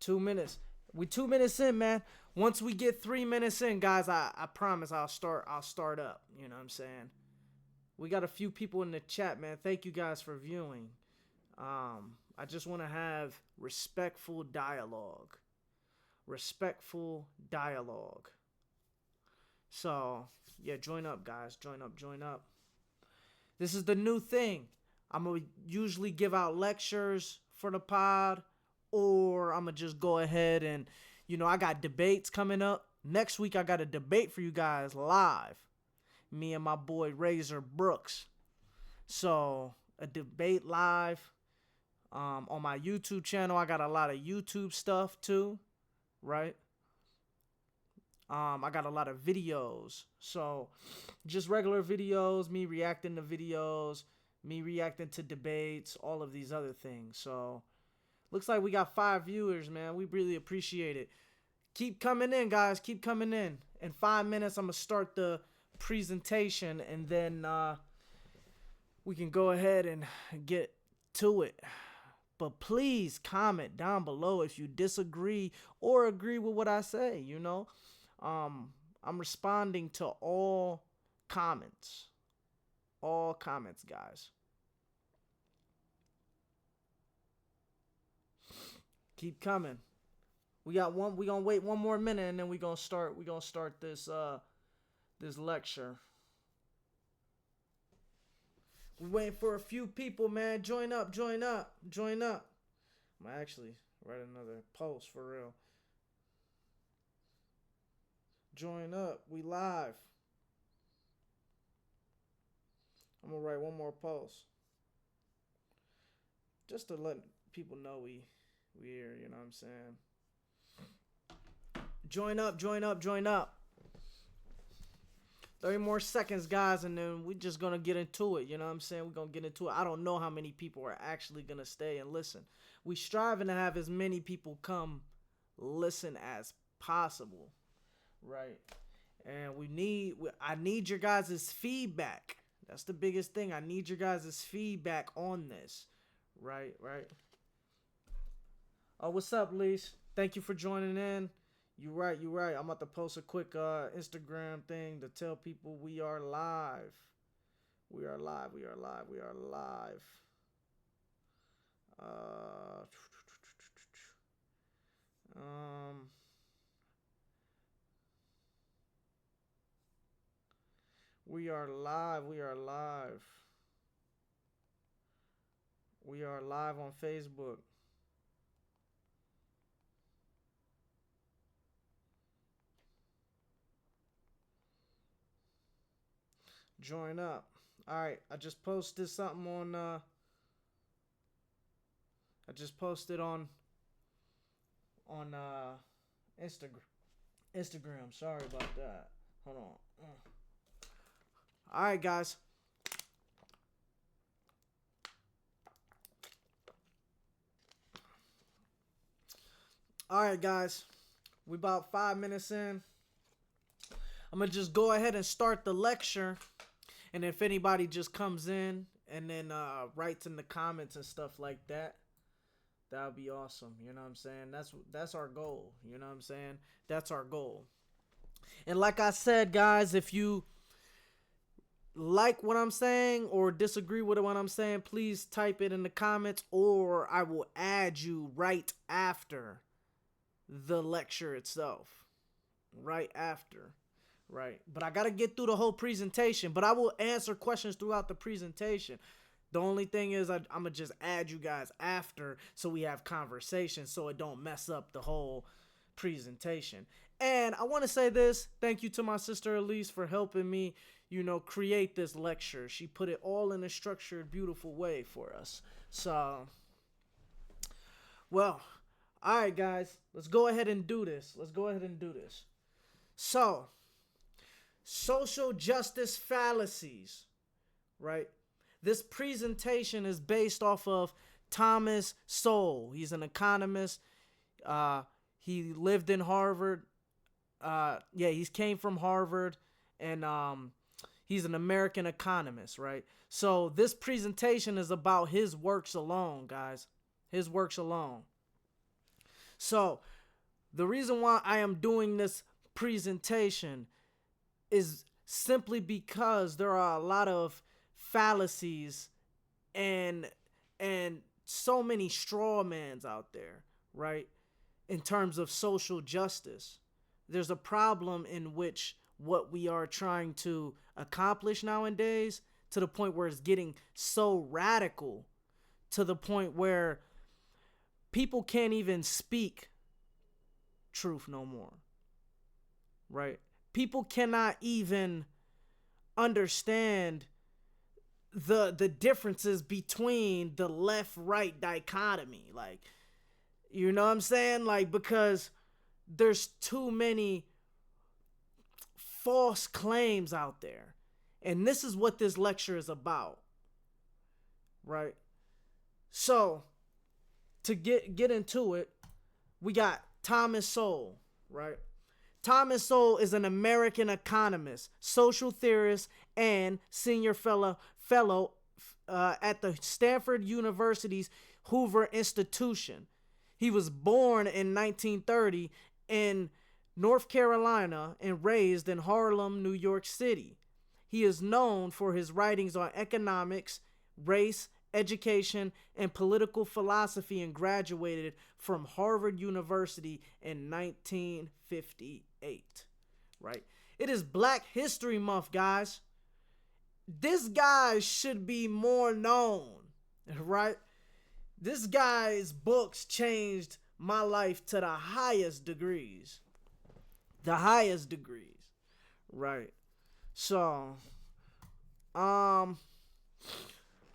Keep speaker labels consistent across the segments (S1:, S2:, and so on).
S1: 2 minutes. We 2 minutes in, man. Once we get 3 minutes in, guys, I promise I'll start up. You know what I'm saying? We got a few people in the chat, man. Thank you guys for viewing. I just want to have respectful dialogue. Respectful dialogue. So, yeah, join up, guys. Join up, join up. This is the new thing. I'm going to usually give out lectures for the pod, or I'm going to just go ahead and, I got debates coming up. Next week, I got a debate for you guys live. Me and my boy Razor Brooks. So, a debate live on my YouTube channel. I got a lot of YouTube stuff too, right? I got a lot of videos. So, just regular videos, me reacting to videos, me reacting to debates, all of these other things. So, looks like we got 5 viewers, man. We really appreciate it. Keep coming in, guys. Keep coming in. In 5 minutes, I'm going to start the presentation, and then we can go ahead and get to it. But please comment down below if you disagree or agree with what I say, I'm responding to all comments. All comments, guys. Keep coming. We got one. We gonna wait 1 more minute, and then we gonna start. We gonna start this this lecture. We waiting for a few people, man. Join up. Join up. Join up. I'm gonna actually write another post for real. Join up. We live. I'm gonna write one more post, just to let people know we here. You know what I'm saying? Join up. Join up. Join up. 30 more seconds, guys, and then we're just going to get into it. You know what I'm saying? We're going to get into it. I don't know how many people are actually going to stay and listen. We striving to have as many people come listen as possible, right? And I need your guys' feedback. That's the biggest thing. I need your guys' feedback on this, right? Oh, what's up, Lise? Thank you for joining in. You're right. I'm about to post a quick Instagram thing to tell people we are live. We are live. We are live. We are live. We are live. We are live. We are live on Facebook. Join up. Alright, I just posted something on I just posted on Instagram. Sorry about that. Hold on. Alright, guys. Alright, guys. We about 5 minutes in. I'm going to just go ahead and start the lecture. And if anybody just comes in and then writes in the comments and stuff like that, that would be awesome. You know what I'm saying? That's our goal. You know what I'm saying? That's our goal. And like I said, guys, if you like what I'm saying or disagree with what I'm saying, please type it in the comments, or I will add you right after the lecture itself. Right after. Right. But I got to get through the whole presentation. But I will answer questions throughout the presentation. The only thing is I'm going to just add you guys after so we have conversation so it don't mess up the whole presentation. And I want to say this. Thank you to my sister Elise for helping me, create this lecture. She put it all in a structured, beautiful way for us. So, well, all right, guys. Let's go ahead and do this. So, social justice fallacies, right? This presentation is based off of Thomas Sowell. He's an economist. He lived in Harvard. He came from Harvard, and he's an American economist, right? So this presentation is about his works alone, guys. His works alone. So the reason why I am doing this presentation is simply because there are a lot of fallacies and so many straw mans out there, right? In terms of social justice, there's a problem in which what we are trying to accomplish nowadays, to the point where it's getting so radical, to the point where people can't even speak truth no more, right? People cannot even understand the differences between the left right dichotomy, like, you know what I'm saying, like, because there's too many false claims out there. And this is what this lecture is about, right? So to get into it, we got Thomas Sowell, right? Thomas Sowell is an American economist, social theorist, and senior fellow at the Stanford University's Hoover Institution. He was born in 1930 in North Carolina and raised in Harlem, New York City. He is known for his writings on economics, race, education, and political philosophy, and graduated from Harvard University in 1958, right? It is Black History Month, guys. This guy should be more known, right? This guy's books changed my life to the highest degrees. The highest degrees, right? So,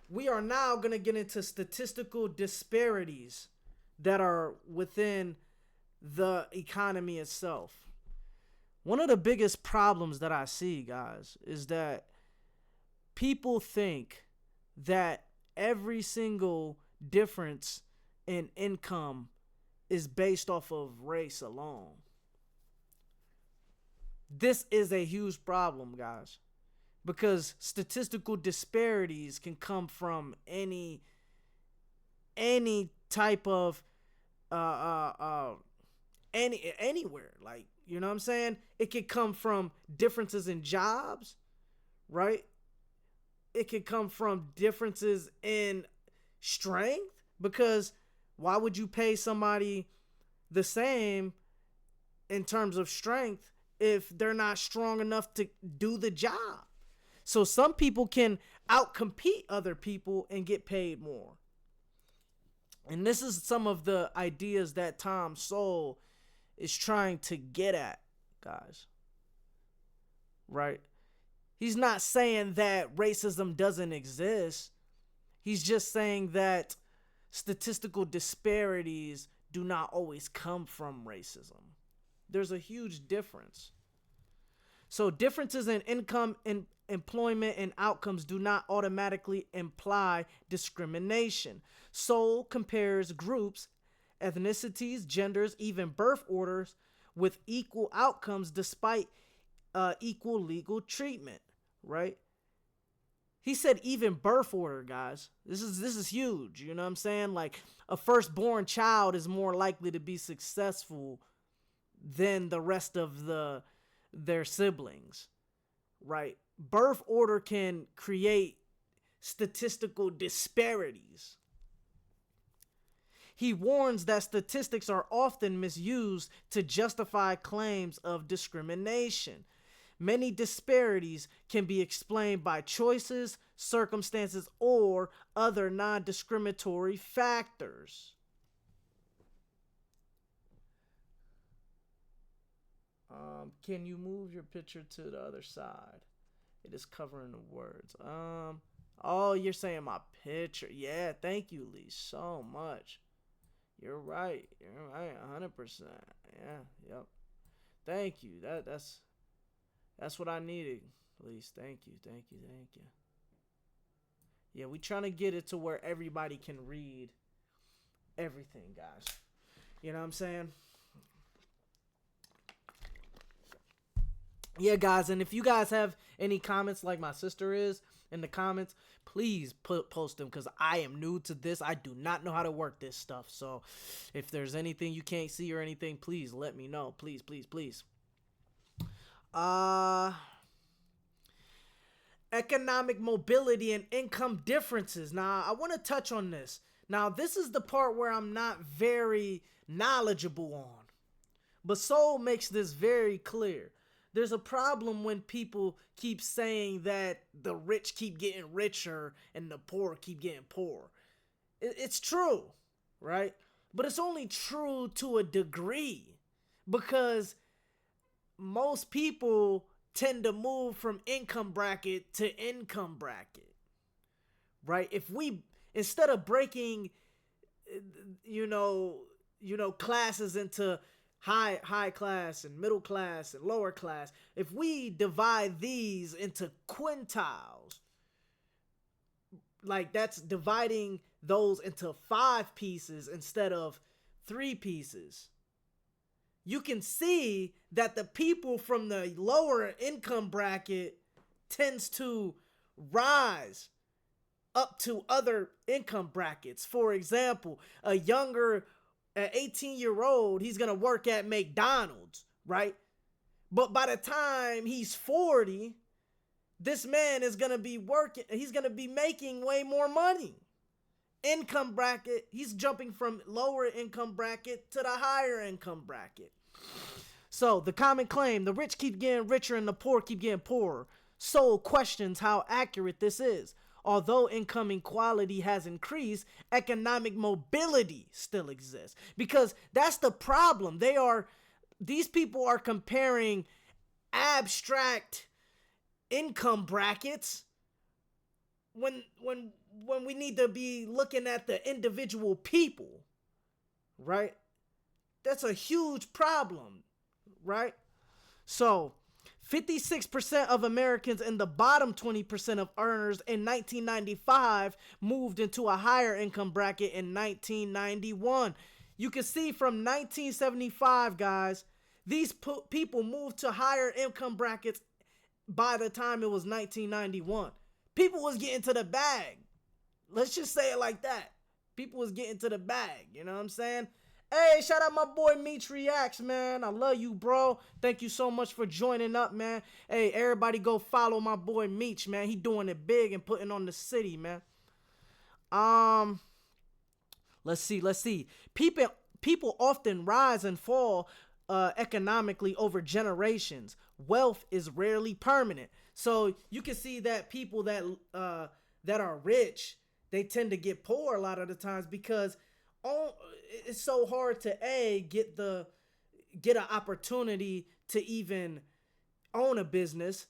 S1: we are now going to get into statistical disparities that are within the economy itself. One of the biggest problems that I see, guys, is that people think that every single difference in income is based off of race alone. This is a huge problem, guys, because statistical disparities can come from any type of anywhere. Like, you know what I'm saying? It could come from differences in jobs, right? It could come from differences in strength, because why would you pay somebody the same in terms of strength if they're not strong enough to do the job? So some people can outcompete other people and get paid more. And this is some of the ideas that Tom Sowell is trying to get at, guys. Right? He's not saying that racism doesn't exist. He's just saying that statistical disparities do not always come from racism. There's a huge difference. So differences in income, in employment, and outcomes do not automatically imply discrimination. Sowell compares groups, ethnicities, genders, even birth orders with equal outcomes despite equal legal treatment, right? He said even birth order, guys. This is huge, you know what I'm saying? Like, a firstborn child is more likely to be successful than the rest of their siblings, right? Birth order can create statistical disparities. He warns that statistics are often misused to justify claims of discrimination. Many disparities can be explained by choices, circumstances, or other non-discriminatory factors. Can you move your picture to the other side? It is covering the words. Oh, you're saying my picture. Yeah, thank you, Lee, so much. You're right. You're right, 100%. Yeah, yep. Thank you. That's what I needed, Lee. Thank you. Yeah, we trying to get it to where everybody can read everything, guys. You know what I'm saying? Yeah, guys, and if you guys have any comments like my sister is in the comments, please post them, because I am new to this. I do not know how to work this stuff. So if there's anything you can't see or anything, please let me know. Please, please, please. Economic mobility and income differences. Now, I want to touch on this. Now, this is the part where I'm not very knowledgeable on, but Soul makes this very clear. There's a problem when people keep saying that the rich keep getting richer and the poor keep getting poorer. It's true, right? But it's only true to a degree, because most people tend to move from income bracket to income bracket, right? If we, instead of breaking, classes into high class and middle class and lower class, if we divide these into quintiles, like that's dividing those into 5 pieces instead of 3 pieces, you can see that the people from the lower income bracket tends to rise up to other income brackets. For example, an 18-year-old, he's going to work at McDonald's, right? But by the time he's 40, this man is going to be working, he's going to be making way more money. Income bracket, he's jumping from lower income bracket to the higher income bracket. So the common claim, the rich keep getting richer and the poor keep getting poorer. Soul questions how accurate this is. Although income inequality has increased, economic mobility still exists. Because that's the problem. These people are comparing abstract income brackets when we need to be looking at the individual people, right? That's a huge problem, right? So 56% of Americans in the bottom 20% of earners in 1995 moved into a higher income bracket in 1991. You can see from 1975, guys, these people moved to higher income brackets by the time it was 1991. People was getting to the bag. Let's just say it like that. People was getting to the bag, you know what I'm saying? Hey, shout out my boy Meech Reacts, man. I love you, bro. Thank you so much for joining up, man. Hey, everybody go follow my boy Meech, man. He doing it big and putting on the city, man. Let's see. People often rise and fall economically over generations. Wealth is rarely permanent. So you can see that people that are rich, they tend to get poor a lot of the times, because it's so hard to get an opportunity to even own a business,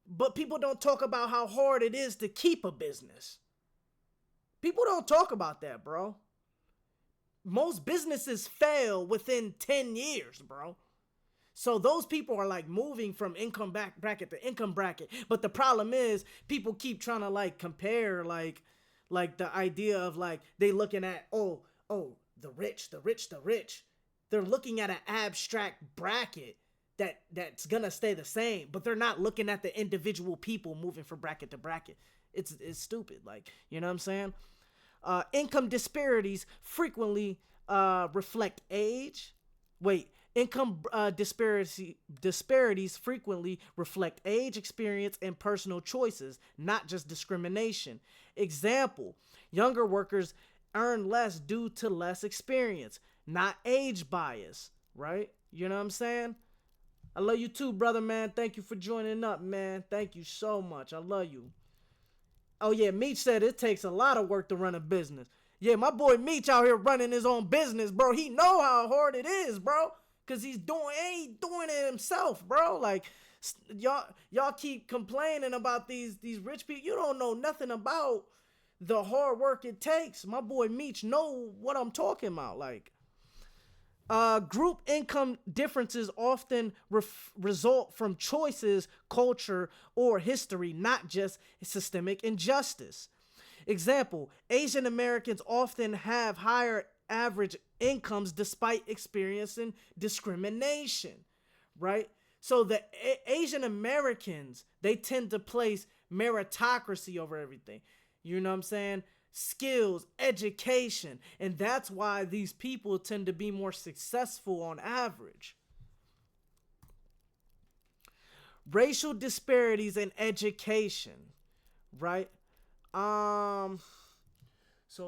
S1: but people don't talk about how hard it is to keep a business. People don't talk about that, bro. Most businesses fail within 10 years, bro. So those people are like moving from income bracket to income bracket, but the problem is people keep trying to like compare like the idea of like they looking at the rich. They're looking at an abstract bracket that's gonna stay the same, but they're not looking at the individual people moving from bracket to bracket. It's stupid, like, you know what I'm saying? Income disparities frequently reflect age. Income disparities frequently reflect age, experience, and personal choices, not just discrimination. Example, younger workers earn less due to less experience, not age bias, right? You know what I'm saying? I love you too, brother, man. Thank you for joining up, man. Thank you so much. I love you. Oh, yeah, Meech said it takes a lot of work to run a business. Yeah, my boy Meech out here running his own business, bro. He know how hard it is, bro. Because ain't doing it himself, bro. Like, y'all keep complaining about these rich people. You don't know nothing about the hard work it takes. My boy Meech know what I'm talking about. Like, group income differences often result from choices, culture, or history, not just systemic injustice. Example, Asian Americans often have higher average incomes despite experiencing discrimination, right? So the Asian Americans, they tend to place meritocracy over everything. You know what I'm saying? Skills, education. And that's why these people tend to be more successful on average. Racial disparities in education, right? So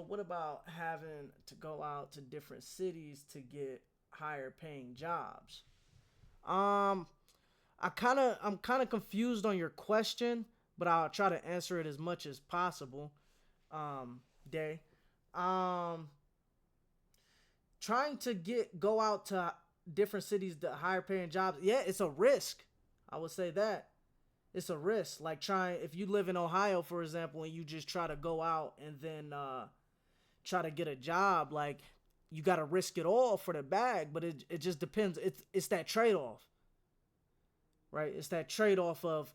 S1: what about having to go out to different cities to get higher paying jobs? Um, I'm kind of confused on your question, but I'll try to answer it as much as possible. Day. Um, Trying to go out to different cities to higher paying jobs. Yeah, it's a risk. I would say that it's a risk. Like trying if you live in Ohio, for example, and you just try to go out and then try to get a job, like you got to risk it all for the bag. But it just depends. It's that trade off, right? It's that trade off of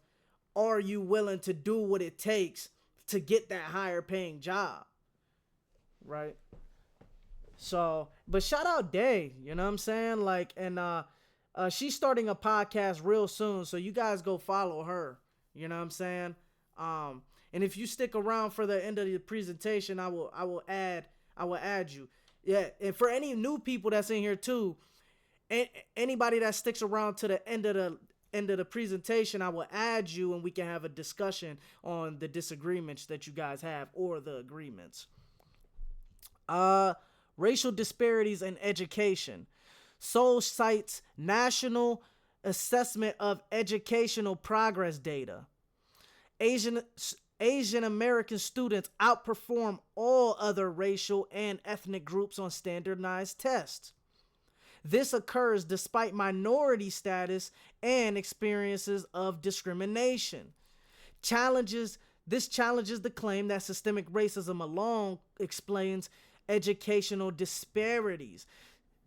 S1: are you willing to do what it takes to get that higher paying job, right? So, but shout out Day, you know what I'm saying? Like, and she's starting a podcast real soon, so you guys go follow her. You know what I'm saying? And if you stick around for the end of the presentation, I will add you. Yeah, and for any new people that's in here too, anybody that sticks around to the end of the presentation, I will add you and we can have a discussion on the disagreements that you guys have or the agreements. Racial disparities in education. Seoul cites National Assessment of Educational Progress data. Asian American students outperform all other racial and ethnic groups on standardized tests. This occurs despite minority status and experiences of discrimination. This challenges the claim that systemic racism alone explains educational disparities.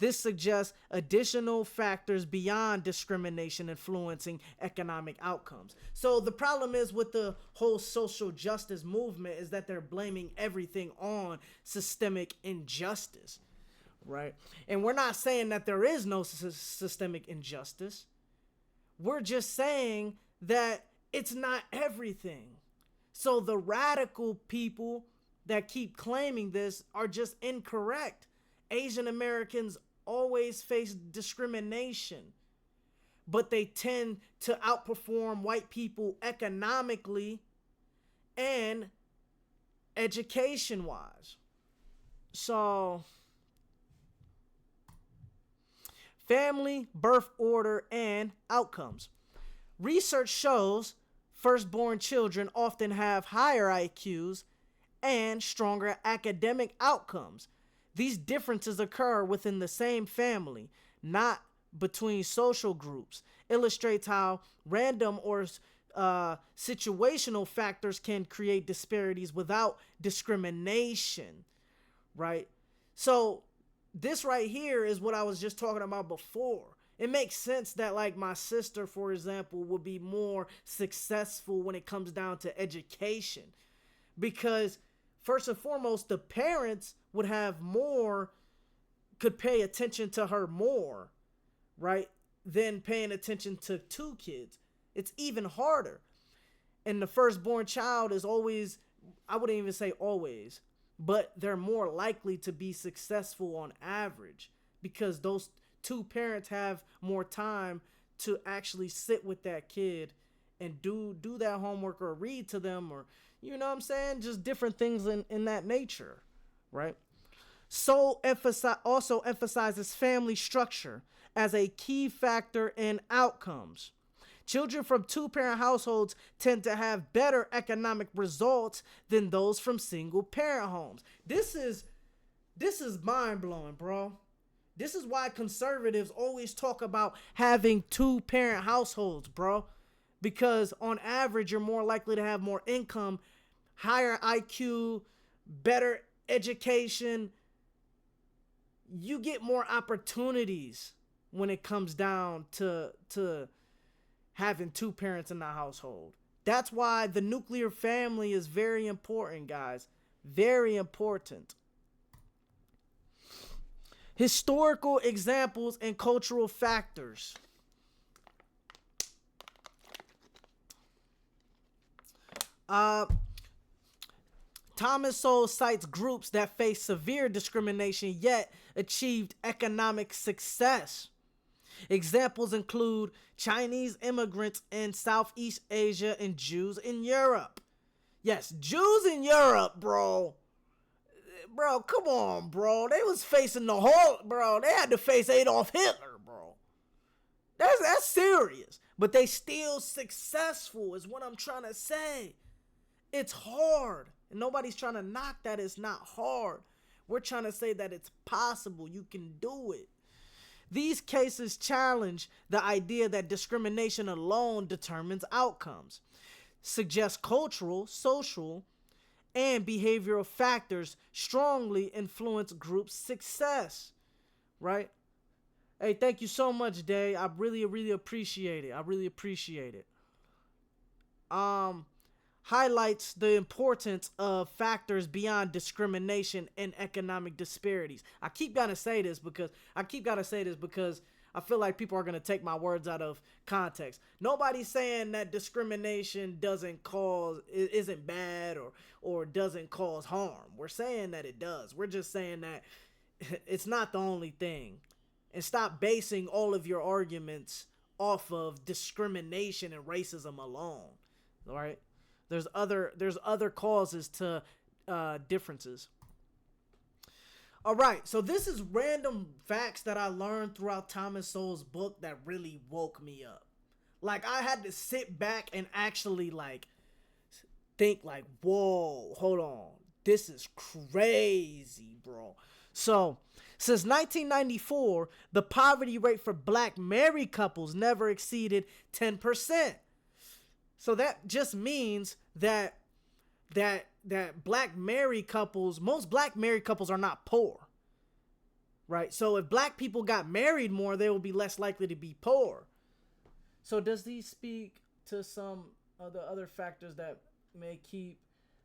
S1: This suggests additional factors beyond discrimination influencing economic outcomes. So the problem is with the whole social justice movement is that they're blaming everything on systemic injustice, right? And we're not saying that there is no systemic injustice. We're just saying that it's not everything. So the radical people that keep claiming this are just incorrect. Asian Americans always face discrimination, but they tend to outperform white people economically and education wise. So, family, birth order, and outcomes. Research shows firstborn children often have higher IQs and stronger academic outcomes. These differences occur within the same family, not between social groups. Illustrates how random or situational factors can create disparities without discrimination, right? So this right here is what I was just talking about before. It makes sense that like my sister, for example, will be more successful when it comes down to education because first and foremost, the parents would have more, could pay attention to her more, right? Than paying attention to two kids. It's even harder. And the firstborn child is always, I wouldn't even say always, but they're more likely to be successful on average because those two parents have more time to actually sit with that kid and do that homework or read to them or, you know what I'm saying? Just different things in that nature, right? So also emphasizes family structure as a key factor in outcomes. Children from two-parent households tend to have better economic results than those from single-parent homes. This is mind-blowing, bro. This is why conservatives always talk about having two-parent households, bro. Because on average, you're more likely to have more income, higher IQ, better education. You get more opportunities when it comes down to having two parents in the household. That's why the nuclear family is very important, guys. Very important. Historical examples and cultural factors. Uh, Thomas Sowell cites groups that face severe discrimination yet achieved economic success. Examples include Chinese immigrants in Southeast Asia and Jews in Europe. Yes, Jews in Europe, bro. Bro, come on, bro. They was facing the whole, bro. They had to face Adolf Hitler, bro. That's serious. But they still successful is what I'm trying to say. It's hard. And nobody's trying to knock that it's not hard. We're trying to say that it's possible. You can do it. These cases challenge the idea that discrimination alone determines outcomes, suggest cultural, social, and behavioral factors strongly influence group success, right? Hey, thank you so much, Day. I really, really appreciate it. I really appreciate it. Highlights the importance of factors beyond discrimination and economic disparities. I keep gotta say this because I feel like people are gonna take my words out of context. Nobody's saying that discrimination isn't bad or doesn't cause harm. We're saying that it does. We're just saying that it's not the only thing. And stop basing all of your arguments off of discrimination and racism alone. All right? There's other causes to differences. All right, so this is random facts that I learned throughout Thomas Sowell's book that really woke me up. Like, I had to sit back and actually think whoa, hold on, this is crazy, bro. So, since 1994, the poverty rate for black married couples never exceeded 10%. So that just means that black married couples, most black married couples are not poor, right? So if black people got married more, they will be less likely to be poor. So does these speak to some of the other factors that may keep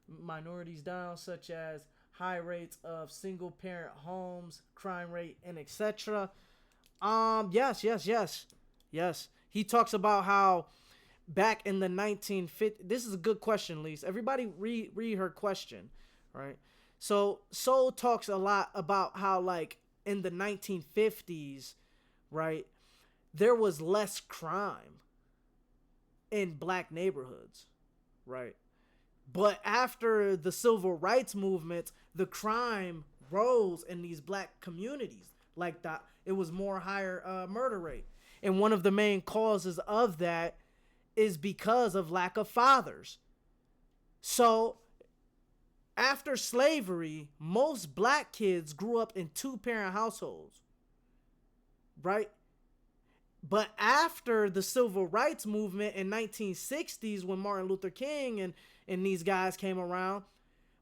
S1: minorities down, such as high rates of single parent homes, crime rate, and etc.? Yes. He talks about how back in the 1950s, this is a good question, Lise. Everybody read her question, right? So Soul talks a lot about how, in the 1950s, right, there was less crime in black neighborhoods, right? But after the civil rights movement, the crime rose in these black communities. It was more higher murder rate. And one of the main causes of that is because of lack of fathers. So after slavery, most black kids grew up in two-parent households, right? But after the civil rights movement in 1960s, when Martin Luther King and these guys came around,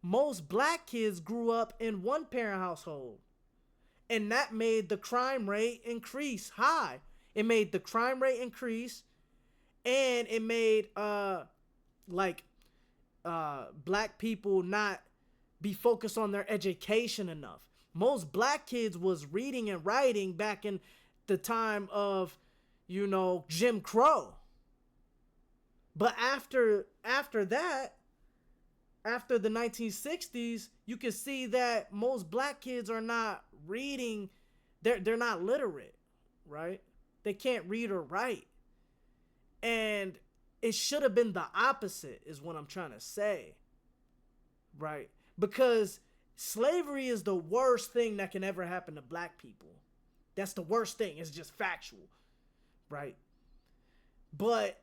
S1: most black kids grew up in one-parent household. And that made the crime rate increase high. It made the crime rate increase, and it made black people not be focused on their education enough. Most black kids was reading and writing back in the time of, Jim Crow. But after that, after the 1960s, you can see that most black kids are not reading. They're not literate, right? They can't read or write. And it should have been the opposite, is what I'm trying to say, right? Because slavery is the worst thing that can ever happen to black people. That's the worst thing. It's just factual, right? But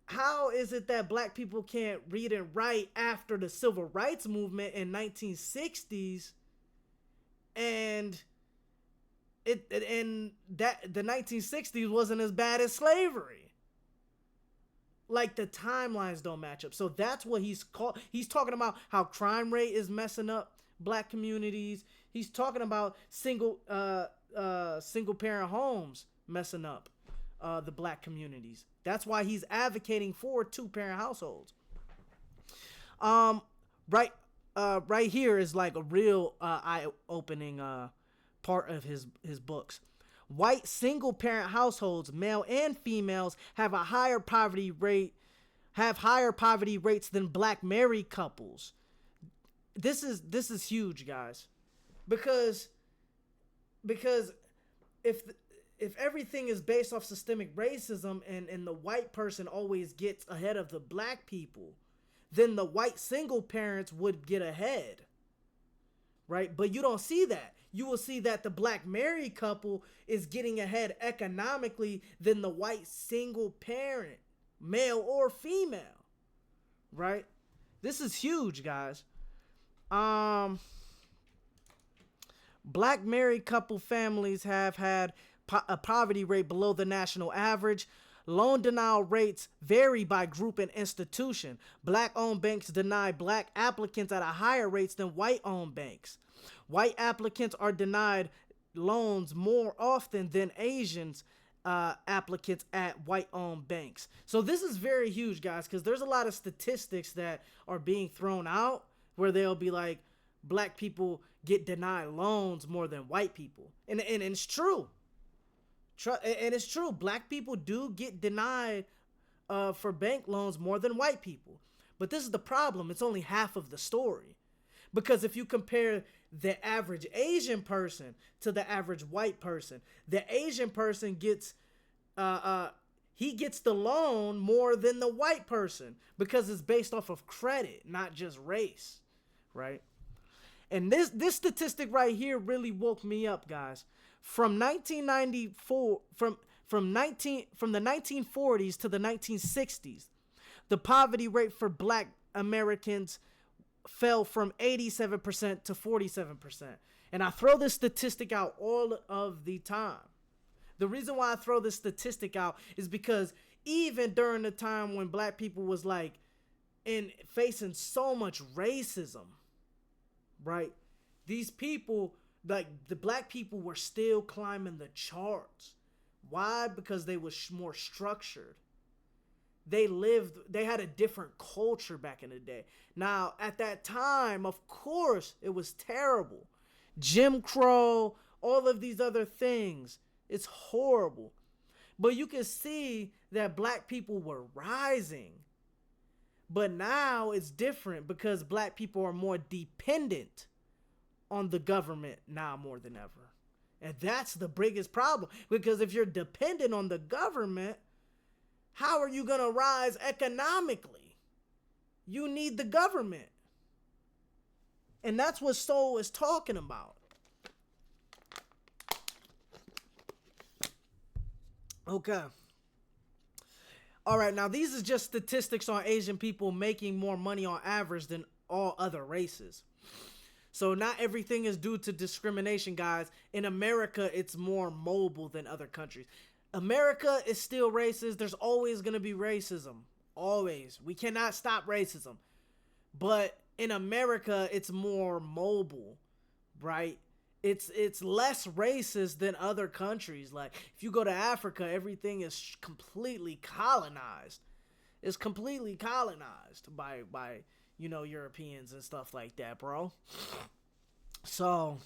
S1: how is it that black people can't read and write after the civil rights movement in 1960s, and the 1960s wasn't as bad as slavery? The timelines don't match up. So that's what he's talking about, how crime rate is messing up black communities. He's talking about single parent homes messing up the black communities. That's why he's advocating for two-parent households. Right here is a real eye-opening part of his books. White single-parent households, male and females, have a higher poverty rate have higher poverty rates than black married couples. This is huge, guys, because because if if everything is based off systemic racism, and the white person always gets ahead of the black people, then the white single parents would get ahead, right? But you don't see that. You will see that the black married couple is getting ahead economically than the white single parent, male or female, right? This is huge, guys. Um, Black married couple families have had a poverty rate below the national average. Loan denial rates vary by group and institution. Black-owned banks deny black applicants at a higher rates than white-owned banks. White applicants are denied loans more often than Asians applicants at white-owned banks. So this is very huge, guys, because there's a lot of statistics that are being thrown out where they'll be like, black people get denied loans more than white people. And it's true. And it's true. Black people do get denied for bank loans more than white people. But this is the problem. It's only half of the story. Because if you compare the average Asian person to the average white person, the Asian person gets he gets the loan more than the white person because it's based off of credit, not just race, right? And this statistic right here really woke me up, guys. From 1994, from the 1940s to the 1960s, the poverty rate for black Americans fell from 87% to 47%. And I throw this statistic out all of the time. The reason why I throw this statistic out is because even during the time when black people was like facing so much racism, right? These people, like the black people, were still climbing the charts. Why? Because they was more structured. They had a different culture back in the day. Now, at that time, of course, it was terrible. Jim Crow, all of these other things. It's horrible. But you can see that black people were rising. But now it's different because black people are more dependent on the government now more than ever. And that's the biggest problem. Because if you're dependent on the government, how are you going to rise economically? You need the government. And that's what Soul is talking about. Okay. All right, now these is just statistics on Asian people making more money on average than all other races. So not everything is due to discrimination, guys. In America, it's more mobile than other countries. America is still racist. There's always going to be racism. Always. We cannot stop racism. But in America, it's more mobile, right? It's less racist than other countries. Like, if you go to Africa, everything is completely colonized. It's completely colonized by Europeans and stuff like that, bro. So,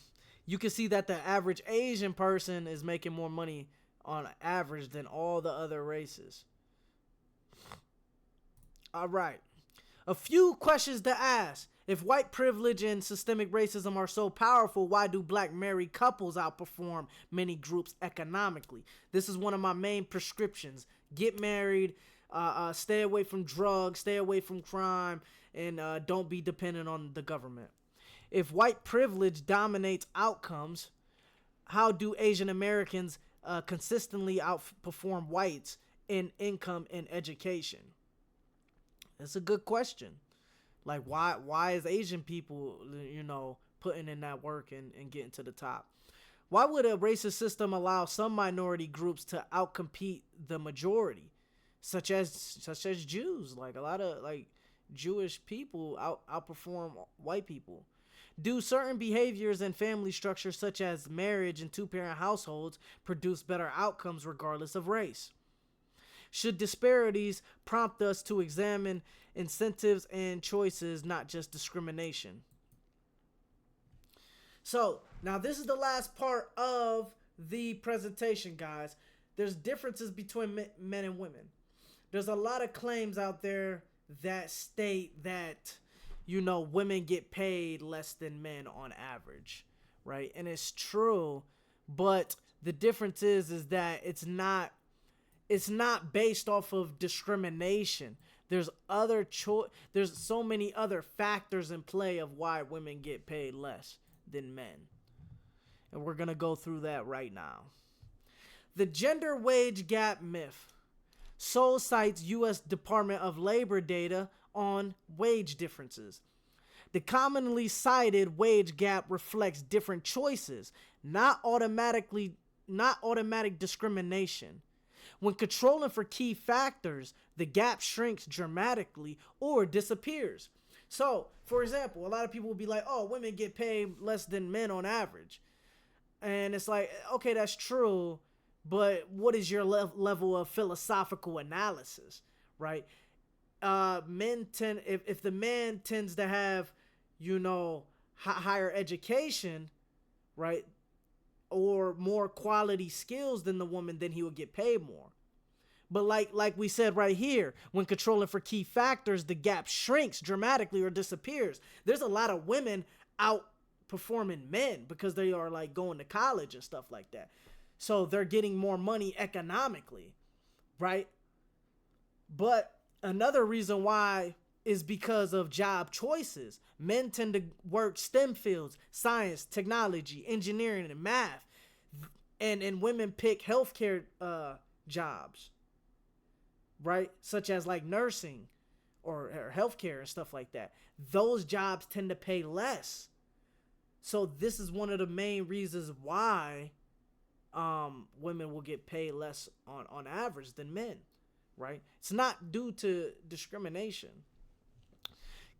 S1: you can see that the average Asian person is making more money on average than all the other races. All right. A few questions to ask. If white privilege and systemic racism are so powerful, why do black married couples outperform many groups economically? This is one of my main prescriptions. Get married, stay away from drugs, stay away from crime, and don't be dependent on the government. If white privilege dominates outcomes, how do Asian Americans consistently outperform whites in income and education? That's a good question. Like, why is Asian people, putting in that work and getting to the top? Why would a racist system allow some minority groups to outcompete the majority, such as Jews? Like, a lot of Jewish people outperform white people. Do certain behaviors and family structures, such as marriage and two-parent households, produce better outcomes regardless of race? Should disparities prompt us to examine incentives and choices, not just discrimination? So, now this is the last part of the presentation, guys. There's differences between men and women. there's a lot of claims out there that state that, you know, women get paid less than men on average, right? And it's true, but the difference is that it's not based off of discrimination. There's so many other factors in play of why women get paid less than men. And we're going to go through that right now. The gender wage gap myth. Seoul cites US Department of Labor data on wage differences. The commonly cited wage gap reflects different choices, not automatic discrimination. When controlling for key factors, the gap shrinks dramatically or disappears. So, for example, a lot of people will be like, oh, women get paid less than men on average. And it's like, okay, that's true, but what is your level of philosophical analysis, right? Men tend, if the man tends to have, you know, higher education, right, or more quality skills than the woman, then he will get paid more. But like we said right here, when controlling for key factors, the gap shrinks dramatically or disappears. There's a lot of women outperforming men because they are like going to college and stuff like that. So they're getting more money economically, right? But another reason why is because of job choices. Men tend to work STEM fields, science, technology, engineering, and math. And women pick healthcare jobs, right? Such as like nursing or healthcare and stuff like that. Those jobs tend to pay less. So this is one of the main reasons why women will get paid less on average than men, right? It's not due to discrimination.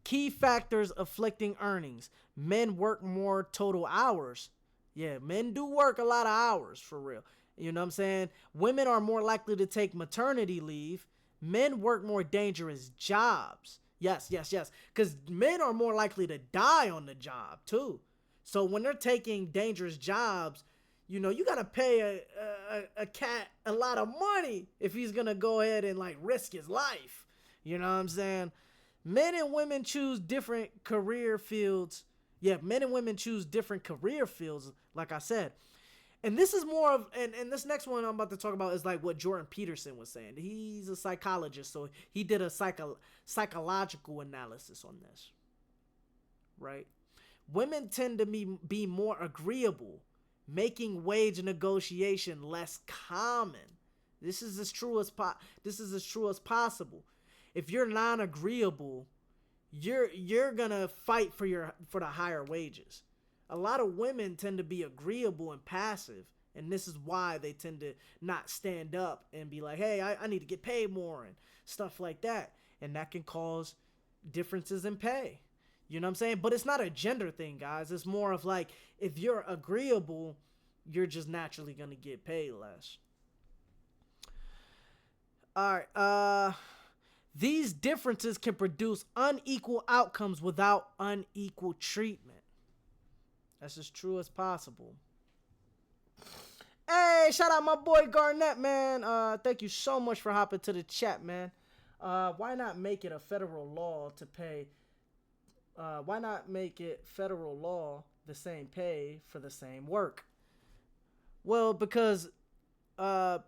S1: Key factors affecting earnings. Men work more total hours. Yeah, men do work a lot of hours for real. You know what I'm saying? Women are more likely to take maternity leave. Men work more dangerous jobs. Yes. Because men are more likely to die on the job too. So when they're taking dangerous jobs, you know, you got to pay a cat a lot of money if he's going to go ahead and like risk his life. You know what I'm saying? Men and women choose different career fields. Yeah, men and women choose different career fields, like I said. And this is more of, and this next one I'm about to talk about is like what Jordan Peterson was saying. He's a psychologist, so he did a psychological analysis on this, right? Women tend to be more agreeable, making wage negotiation less common. This is as true as possible. If you're non-agreeable, you're gonna fight for the higher wages. A lot of women tend to be agreeable and passive, and this is why they tend to not stand up and be like, hey, I need to get paid more and stuff like that. And that can cause differences in pay. You know what I'm saying? But it's not a gender thing, guys. It's more of like, if you're agreeable, you're just naturally gonna get paid less. All right. These differences can produce unequal outcomes without unequal treatment. That's as true as possible. Hey, shout out my boy Garnett, man. Thank you so much for hopping to the chat, man. Why not make it a federal law to pay? Why not make it federal law the same pay for the same work? Well, because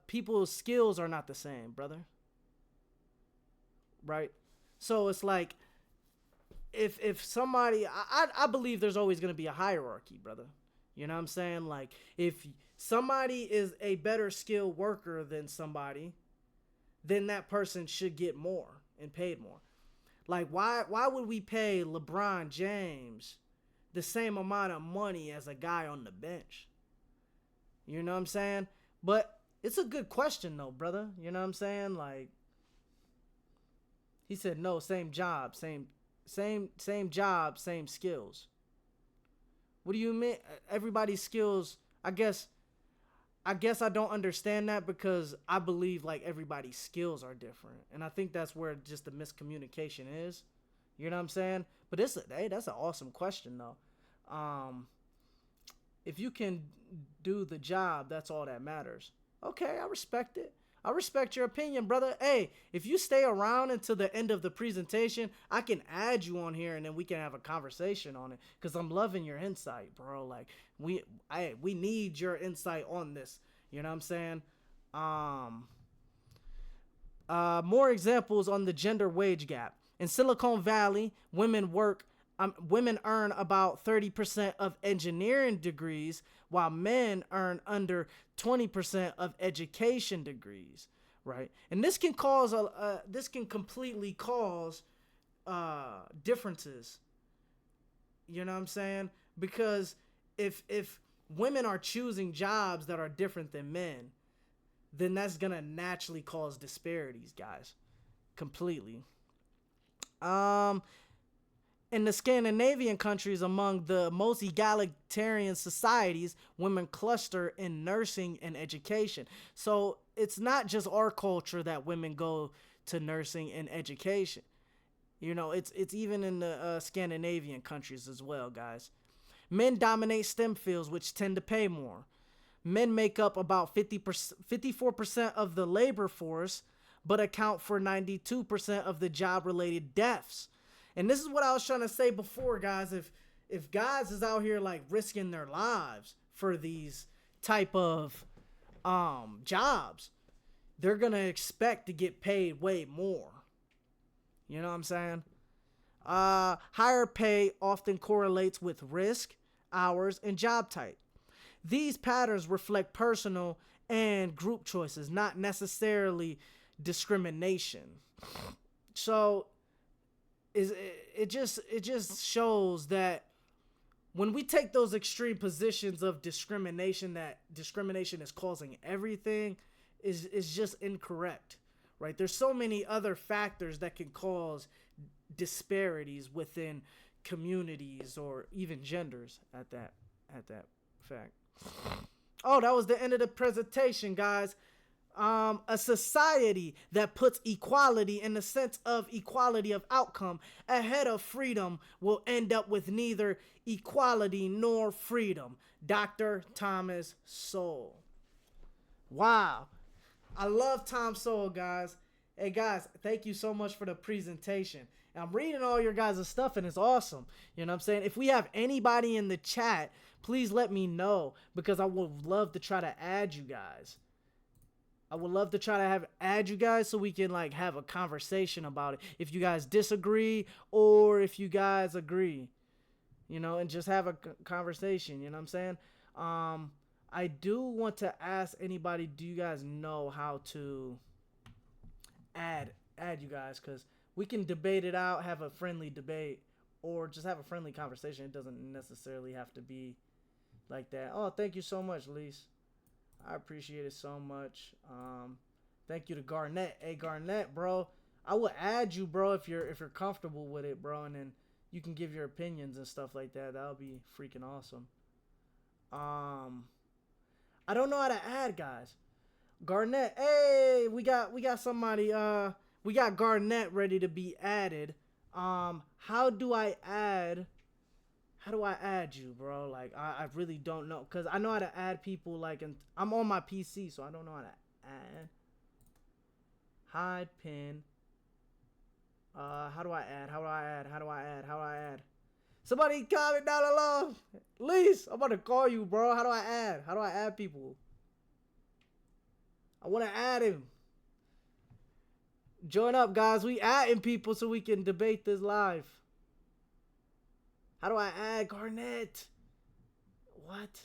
S1: people's skills are not the same, brother. Right? So it's like, if somebody, I believe there's always going to be a hierarchy, brother. You know what I'm saying? Like, if somebody is a better skilled worker than somebody, then that person should get more and paid more. Like, why would we pay LeBron James the same amount of money as a guy on the bench? You know what I'm saying? But it's a good question though, brother. You know what I'm saying? Like, he said no, same job, same job, same skills. What do you mean? Everybody's skills, I guess I don't understand that, because I believe like everybody's skills are different. And I think that's where just the miscommunication is. You know what I'm saying? But that's an awesome question though. If you can do the job, that's all that matters. Okay, I respect it. I respect your opinion, brother. Hey, if you stay around until the end of the presentation, I can add you on here and then we can have a conversation on it. Cause I'm loving your insight, bro. Like we need your insight on this. You know what I'm saying? Um, more examples on the gender wage gap. In Silicon Valley, women earn about 30% of engineering degrees, while men earn under 20% of education degrees. Right, and this can cause this can completely cause differences. You know what I'm saying? Because if women are choosing jobs that are different than men, then that's gonna naturally cause disparities, guys. Completely. Um, in the Scandinavian countries, among the most egalitarian societies, women cluster in nursing and education. So it's not just our culture that women go to nursing and education. You know, it's even in the Scandinavian countries as well, guys. Men dominate STEM fields, which tend to pay more. Men make up about 54% of the labor force, but account for 92% of the job related deaths. And this is what I was trying to say before, guys. If guys is out here like risking their lives for these type of jobs, they're gonna expect to get paid way more. You know what I'm saying? Higher pay often correlates with risk, hours, and job type. These patterns reflect personal and group choices, not necessarily discrimination. So it just shows that when we take those extreme positions of discrimination, that discrimination is causing everything, is just incorrect, right? There's so many other factors that can cause disparities within communities or even genders at that fact. Oh, that was the end of the presentation, guys. A society that puts equality in the sense of equality of outcome ahead of freedom will end up with neither equality nor freedom. Dr. Thomas Sowell. Wow. I love Tom Sowell, guys. Hey, guys, thank you so much for the presentation. And I'm reading all your guys' stuff, and it's awesome. You know what I'm saying? If we have anybody in the chat, please let me know, because I would love to try to add you guys. I would love to try to add you guys so we can like have a conversation about it. If you guys disagree or if you guys agree, you know, and just have a conversation. You know what I'm saying? I do want to ask anybody, do you guys know how to add you guys? Because we can debate it out, have a friendly debate, or just have a friendly conversation. It doesn't necessarily have to be like that. Oh, thank you so much, Lise. I appreciate it so much. Thank you to Garnett. Hey, Garnett, bro. I will add you, bro, if you're comfortable with it, bro, and then you can give your opinions and stuff like that. That'll be freaking awesome. I don't know how to add, guys. Garnett, hey, we got somebody. We got Garnett ready to be added. How do I add you, bro? Like, I really don't know. Because I know how to add people, like, and I'm on my PC, so I don't know how to add. Hide, pin. How do I add? Somebody comment down below. Lise, I'm about to call you, bro. How do I add people? I want to add him. Join up, guys. We adding people so we can debate this live. How do I add Garnett? What?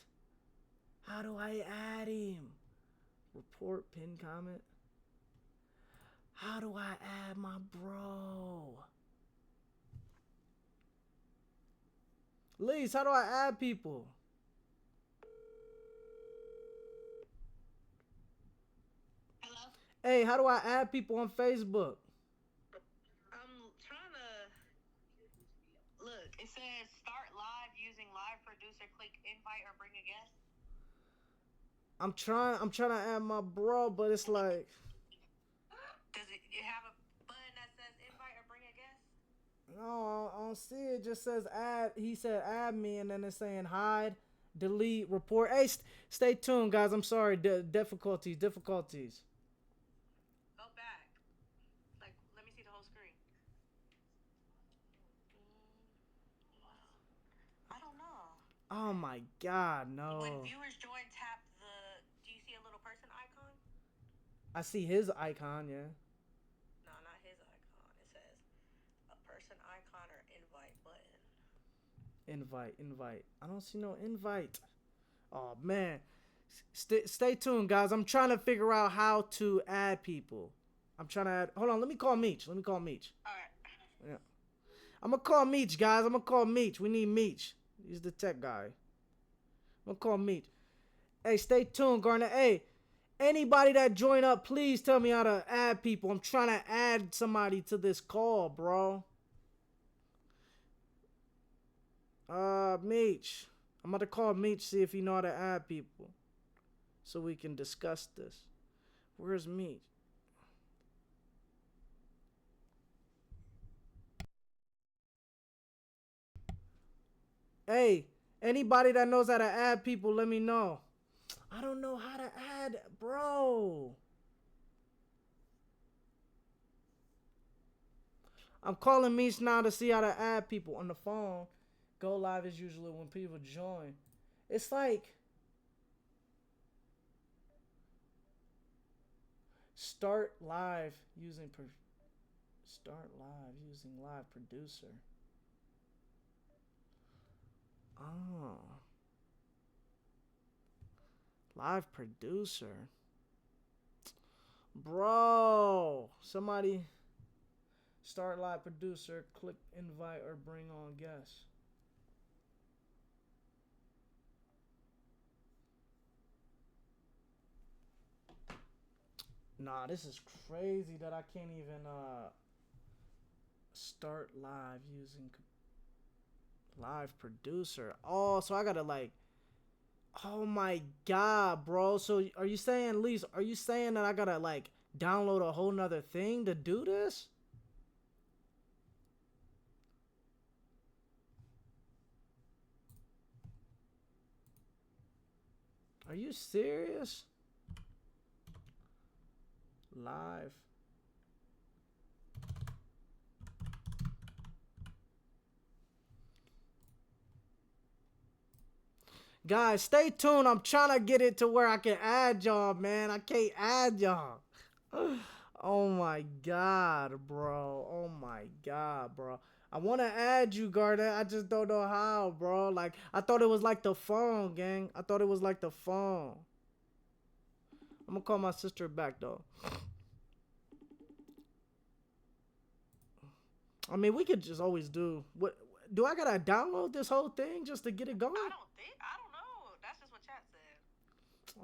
S1: How do I add him? Report, pin, comment. How do I add my bro? Lise, how do I add people?
S2: Hello?
S1: Hey, how do I add people on Facebook?
S2: I'm trying to look. It says start live using live producer. Click invite or bring a guest.
S1: I'm trying to add my bro, but it's like,
S2: Does it have a button that says invite or bring a guest?
S1: no, I don't see it. It just says add. He said add me, and then it's saying hide, delete, report. Hey, stay tuned, guys. I'm sorry. Difficulties. Oh my God,
S2: When
S1: no.
S2: viewers join, tap the. Do you see a little person icon?
S1: I see his icon, yeah.
S2: No, not his icon. It says a person icon or invite button.
S1: Invite. I don't see no invite. Oh man. Stay tuned, guys. I'm trying to figure out how to add people. I'm trying to add. Hold on. Let me call Meech.
S2: All right.
S1: Yeah. I'm gonna call Meech, guys. I'm gonna call Meech. We need Meech. He's the tech guy. I'm gonna call Meech. Hey, stay tuned, Garnet. Hey, anybody that join up, please tell me how to add people. I'm trying to add somebody to this call, bro. Meech. I'm about to call Meech, see if he know how to add people, so we can discuss this. Where's Meech? Hey, anybody that knows how to add people, let me know. I don't know how to add, bro. I'm calling Meech now to see how to add people on the phone. Go live is usually when people join. It's like start live using live producer. Oh, live producer, bro. Somebody start live producer. Click invite or bring on guests. Nah, this is crazy that I can't even start live using live producer. Oh, so I gotta like. Oh my God, bro. So are you saying, Lise? Are you saying that I gotta like download a whole nother thing to do this? Are you serious? Live. Guys, stay tuned. I'm trying to get it to where I can add y'all, man. I can't add y'all. Oh my God, bro. Oh my God, bro. I want to add you, Garnet. I just don't know how, bro. Like, I thought it was like the phone, gang. I thought it was like the phone. I'm going to call my sister back, though. I mean, we could just always do. What? Do I got to download this whole thing just to get it going?
S2: I don't know. That's just what chat said.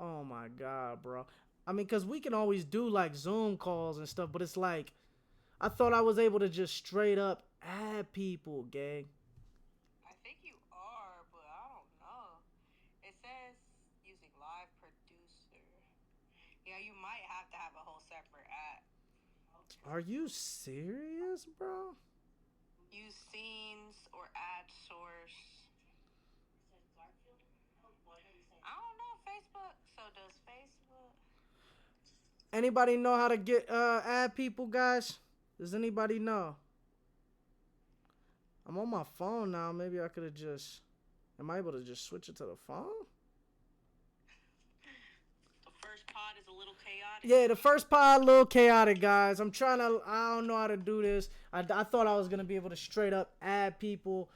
S1: Oh my God, bro. I mean, because we can always do like Zoom calls and stuff, but it's like, I thought I was able to just straight up add people, gang.
S2: I think you are, but I don't know. It says using live producer. Yeah, you might have to have a whole separate app.
S1: Are you serious, bro?
S2: Use scenes or add source. I don't know Facebook. So does Facebook?
S1: Anybody know how to get add people, guys? Does anybody know? I'm on my phone now. Maybe I could have just. Am I able to just switch it to the phone?
S2: The first pod is a little chaotic.
S1: Yeah, the first pod a little chaotic, guys. I'm trying to. I don't know how to do this. I thought I was gonna be able to straight up add people.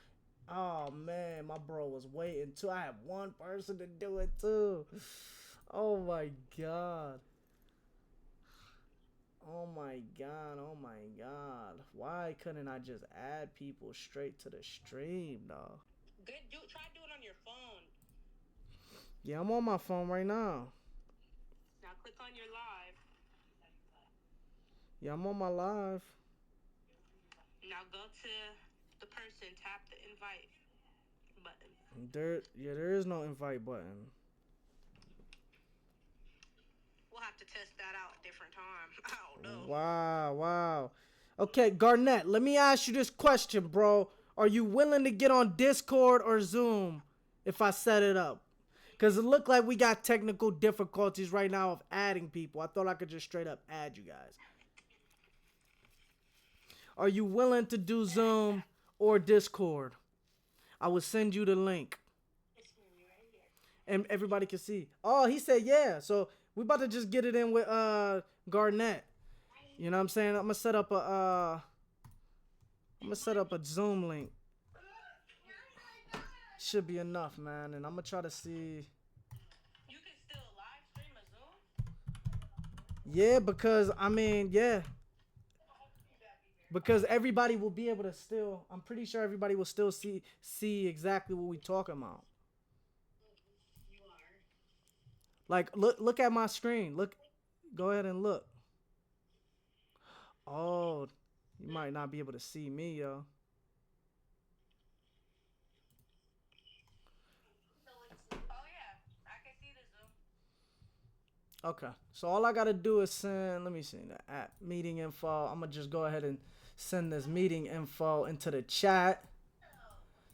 S1: Oh man, my bro was waiting too. I had one person to do it too. Oh my God. Oh my God. Oh my God. Why couldn't I just add people straight to the stream, dog?
S2: Good. Try doing it on your phone.
S1: Yeah, I'm on my phone right now.
S2: Now click on your live.
S1: Yeah, I'm on my live.
S2: Now go to the person. Tap the invite button.
S1: There is no invite button.
S2: We'll have to test that out a different time. I don't know.
S1: Wow. Okay, Garnet, let me ask you this question, bro. Are you willing to get on Discord or Zoom if I set it up? Because it looked like we got technical difficulties right now of adding people. I thought I could just straight up add you guys. Are you willing to do Zoom or Discord? I will send you the link. and everybody can see. Oh, he said yeah. So we about to just get it in with Garnett. You know what I'm saying? I'm gonna set up a Zoom link. Should be enough, man. And I'm gonna try to see.
S2: You can still live stream a Zoom.
S1: Yeah, because I mean, yeah, because everybody will be able to still. I'm pretty sure everybody will still see exactly what we talking about. Like, look at my screen. Look, go ahead and look. Oh, you might not be able to see me, yo.
S2: Oh yeah, I can see the Zoom.
S1: Okay, so all I gotta do is send. Let me see the app meeting info. I'm gonna just go ahead and send this meeting info into the chat.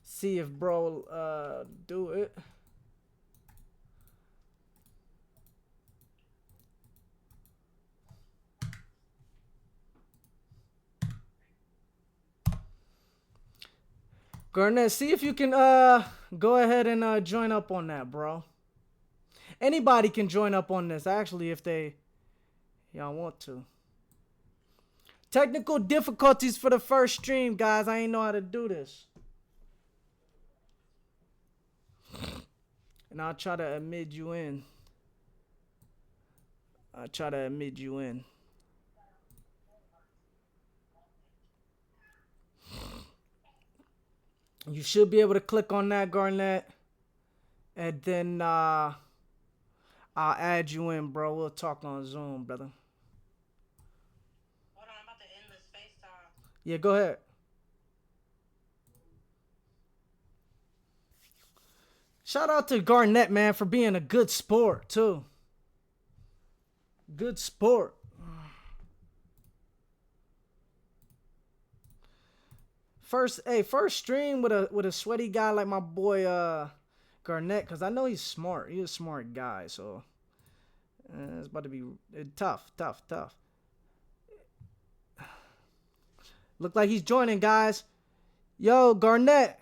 S1: See if bro do it. Garnett, see if you can go ahead and join up on that, bro. Anybody can join up on this actually if they y'all want to. Technical difficulties for the first stream, guys. I ain't know how to do this. And I'll try to admit you in. I'll try to admit you in. You should be able to click on that, Garnett. And then I'll add you in, bro. We'll talk on Zoom, brother.
S2: Hold on, I'm about to end this FaceTime.
S1: Yeah, go ahead. Shout out to Garnett, man, for being a good sport, too. Good sport. First stream with a sweaty guy like my boy Garnett, cause I know he's smart. He's a smart guy, so it's about to be tough, tough, tough. Look like he's joining, guys. Yo, Garnett.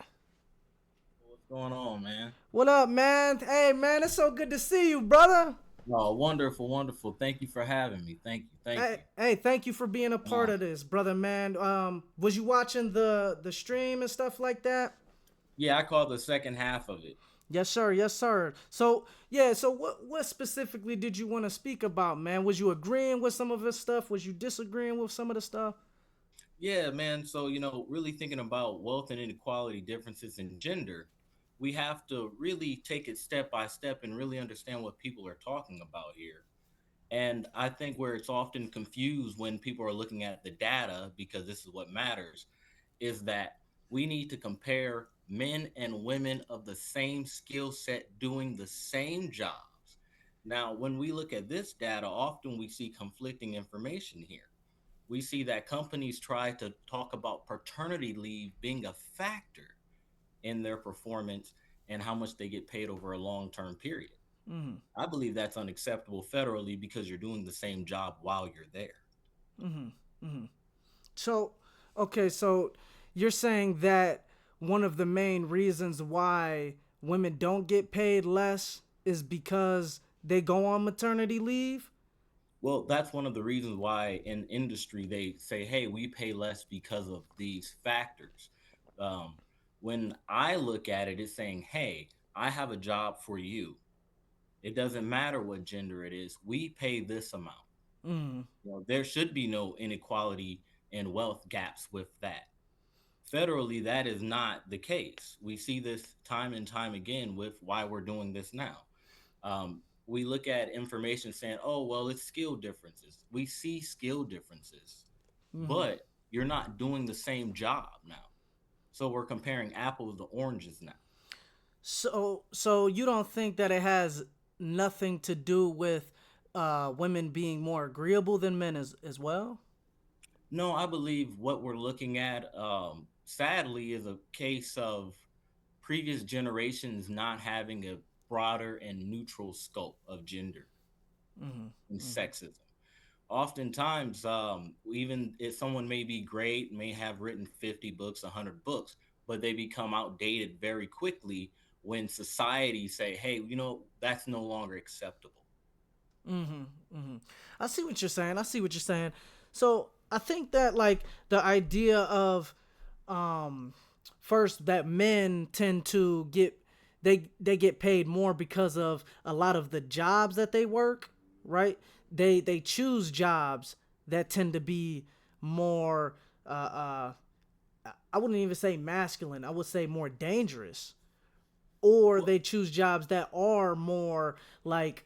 S3: What's going on, man?
S1: What up, man? Hey, man, it's so good to see you, brother.
S3: Oh, wonderful, wonderful. Thank you for having me. Thank you, thank you.
S1: Hey, thank you for being a part
S3: Um,
S1: of this, brother, man. Was you watching the stream and stuff like that?
S3: yeah, I called the second half of it.
S1: Yes, sir. Yes, sir. So, yeah. So, what specifically did you want to speak about, man? Was you agreeing with some of his stuff? Was you disagreeing with some of the stuff?
S3: Yeah, man. So, really thinking about wealth and inequality differences in gender, we have to really take it step by step and really understand what people are talking about here. And I think where it's often confused when people are looking at the data, because this is what matters, is that we need to compare men and women of the same skill set doing the same jobs. Now, when we look at this data, often we see conflicting information here. We see that companies try to talk about paternity leave being a factor in their performance and how much they get paid over a long term period.
S1: Mm-hmm.
S3: I believe that's unacceptable federally because you're doing the same job while you're there.
S1: Mm-hmm. Mm-hmm. So, okay, so you're saying that one of the main reasons why women don't get paid less is because they go on maternity leave?
S3: Well, that's one of the reasons why in industry they say, "Hey, we pay less because of these factors." Um, when I look at it, it's saying, "Hey, I have a job for you. It doesn't matter what gender it is. We pay this amount."
S1: Mm-hmm.
S3: There should be no inequality and wealth gaps with that. Federally, that is not the case. We see this time and time again with why we're doing this now. We look at information saying, oh, well, it's skill differences. We see skill differences,
S1: Mm-hmm.
S3: but you're not doing the same job now. So we're comparing apples to oranges now.
S1: So you don't think that it has nothing to do with women being more agreeable than men as well?
S3: No, I believe what we're looking at, sadly, is a case of previous generations not having a broader and neutral scope of gender
S1: Mm-hmm.
S3: and
S1: Mm-hmm.
S3: sexism. Oftentimes, even if someone may be great, may have written 50 books, 100 books, but they become outdated very quickly when society say, hey, that's no longer acceptable.
S1: Mm-hmm. Mm-hmm. I see what you're saying. I see what you're saying. So I think that like the idea of um first that men tend to get they get paid more because of a lot of the jobs that they work, right? They choose jobs that tend to be more I wouldn't even say masculine. I would say more dangerous. Or
S3: Well,
S1: they choose jobs that are more like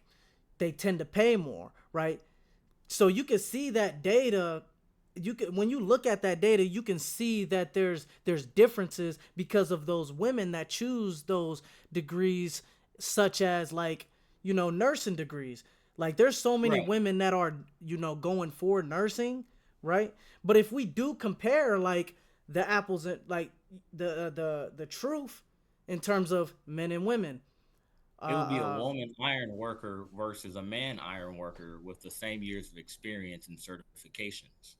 S1: they tend to pay more, right? So you can see that data. You can when you look at that data, you can see that there's differences because of those women that choose those degrees, such as like nursing degrees. Like there's so many
S3: right.
S1: women that are going for nursing, right? But if we do compare like the apples and like the truth in terms of men and women, uh,
S3: It would be a
S1: uh,
S3: woman iron worker versus a man iron worker with the same years of experience and certifications.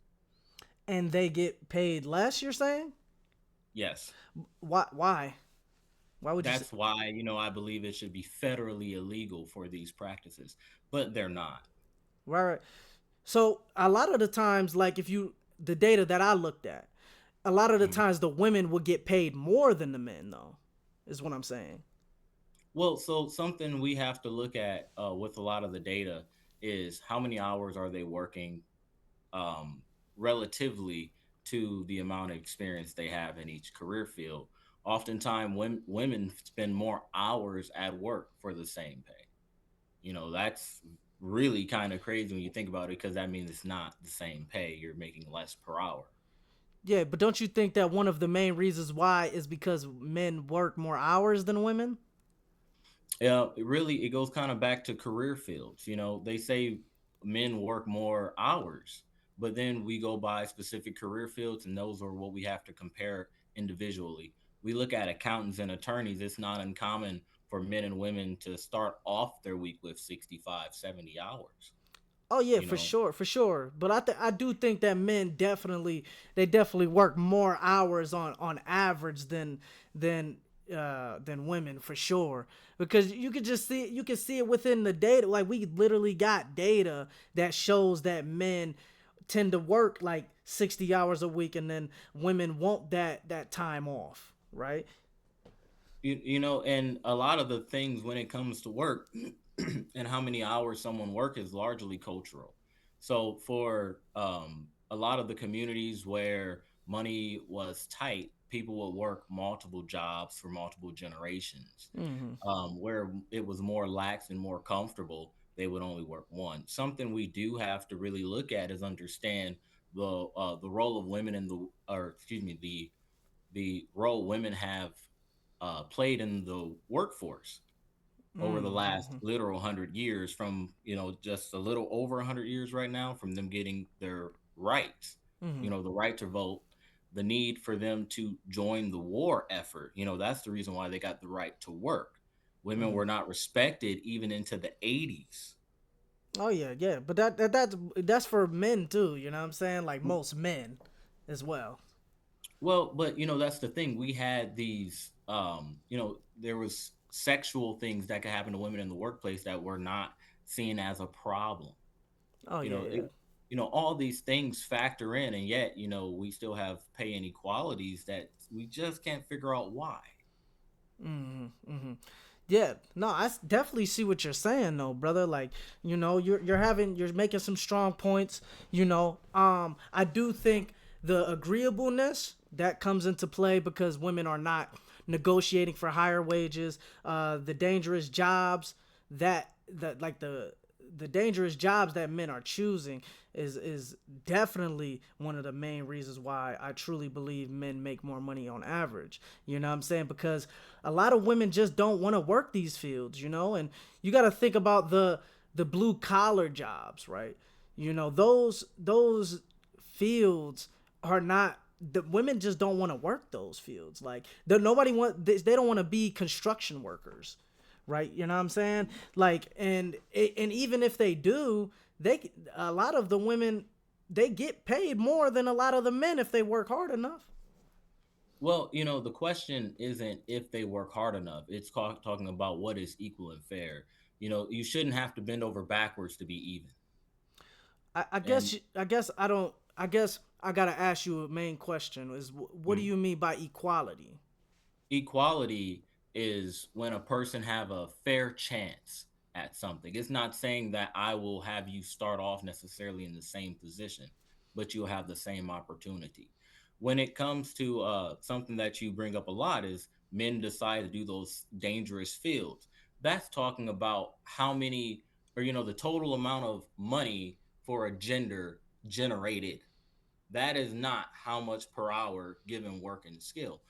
S1: and they get paid less. You're saying
S3: Yes.
S1: why? Why? Why would you say?
S3: That's why, I believe it should be federally illegal for these practices, but they're not.
S1: Right, right. So a lot of the times, like if you the data that I looked at, a lot of the
S3: Mhm.
S1: times the women would get paid more than the men, though, is what I'm saying.
S3: Well, so something we have to look at with a lot of the data is how many hours are they working um, relatively to the amount of experience they have in each career field. Oftentimes, women spend more hours at work for the same pay. That's really kind of crazy when you think about it because that means it's not the same pay. You're making less per hour.
S1: Yeah, but don't you think that one of the main reasons why is because men work more hours than women?
S3: Yeah, it goes kind of back to career fields. They say men work more hours, but then we go by specific career fields, and those are what we have to compare individually. We look at accountants and attorneys. It's not uncommon for men and women to start off their week with 65, 70 hours,
S1: Oh yeah,
S3: you know.
S1: for sure. But I do think that men definitely work more hours on average than women for sure. Because you can see it within the data. Like we literally got data that shows that men tend to work like 60 hours a week, and then women want that time off, right?
S3: And a lot of the things when it comes to work and how many hours someone work is largely cultural. So for a lot of the communities where money was tight, people would work multiple jobs for multiple generations.
S1: Mm-hmm.
S3: Where it was more lax and more comfortable, they would only work one. Something we do have to really look at is understand the role of women in the or excuse me the role women have played in the workforce over the last
S1: Mm-hmm.
S3: literal 100 years, from just a little over 100 years right now, from them getting their rights,
S1: Mm-hmm.
S3: the right to vote, the need for them to join the war effort. That's the reason why they got the right to work. Women
S1: Mm-hmm.
S3: were not respected even into the 80s.
S1: Oh yeah, yeah. But that's for men too. You know what I'm saying? Like most men, as well.
S3: Well, but that's the thing. We had these, there was sexual things that could happen to women in the workplace that were not seen as a problem.
S1: Oh
S3: You
S1: yeah,
S3: know,
S1: yeah.
S3: it, all these things factor in, and yet, we still have pay inequalities that we just can't figure out why.
S1: Mm-hmm. Mm-hmm. Yeah, no, definitely see what you're saying though, brother. Like, you're making some strong points. I do think the agreeableness that comes into play because women are not negotiating for higher wages. The dangerous jobs that like the dangerous jobs that men are choosing is definitely one of the main reasons why I truly believe men make more money on average. You know what I'm saying? Because a lot of women just don't want to work these fields, and you got to think about the blue collar jobs, right? Those fields are not the women just don't want to work those fields. Like they don't want to be construction workers, right? You know what I'm saying? Like, and even if they do, a lot of the women they get paid more than a lot of the men if they work hard enough.
S3: Well, the question isn't if they work hard enough. It's talking about what is equal and fair. You shouldn't have to bend over backwards to be even.
S1: I
S3: And
S1: guess I guess I don't. I guess I gotta ask you a main question: is what do
S3: mm,
S1: you mean by equality?
S3: equality is when a person have a fair chance at something. It's not saying that I will have you start off necessarily in the same position, but you'll have the same opportunity. When it comes to something that you bring up a lot is men decide to do those dangerous fields. That's talking about how many, or the total amount of money for a gender generated. That is not how much per hour given work and skill.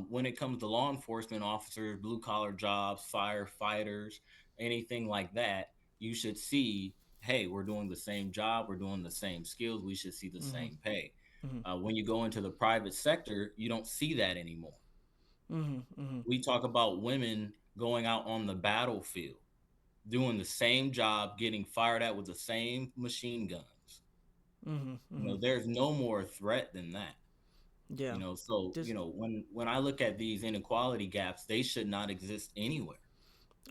S3: When it comes to law enforcement officers, blue collar jobs, firefighters, anything like that, you should see, hey, we're doing the same job, we're doing the same skills, we should see the
S1: Mm-hmm.
S3: same pay.
S1: Mm-hmm.
S3: When you go into the private sector, you don't see that anymore.
S1: Mm-hmm. Mm-hmm.
S3: We talk about women going out on the battlefield, doing the same job, getting fired at with the same machine guns.
S1: Mm-hmm. Mm-hmm.
S3: There's no more threat than that.
S1: Yeah.
S3: So
S1: This.
S3: when I look at these inequality gaps, they should not exist anywhere.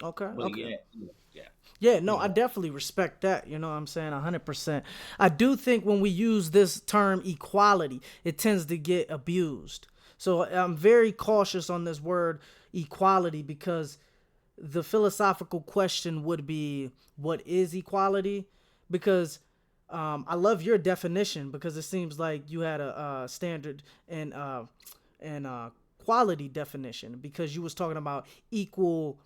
S1: Okay.
S3: But
S1: Okay.
S3: yeah, yeah, yeah,
S1: Yeah, no,
S3: you
S1: I
S3: know
S1: definitely respect that. You know what I'm saying? 100%. I do think when we use this term equality, it tends to get abused. So I'm very cautious on this word equality because the philosophical question would be what is equality? Because I love your definition because it seems like you had a standard and quality definition because you was talking about equal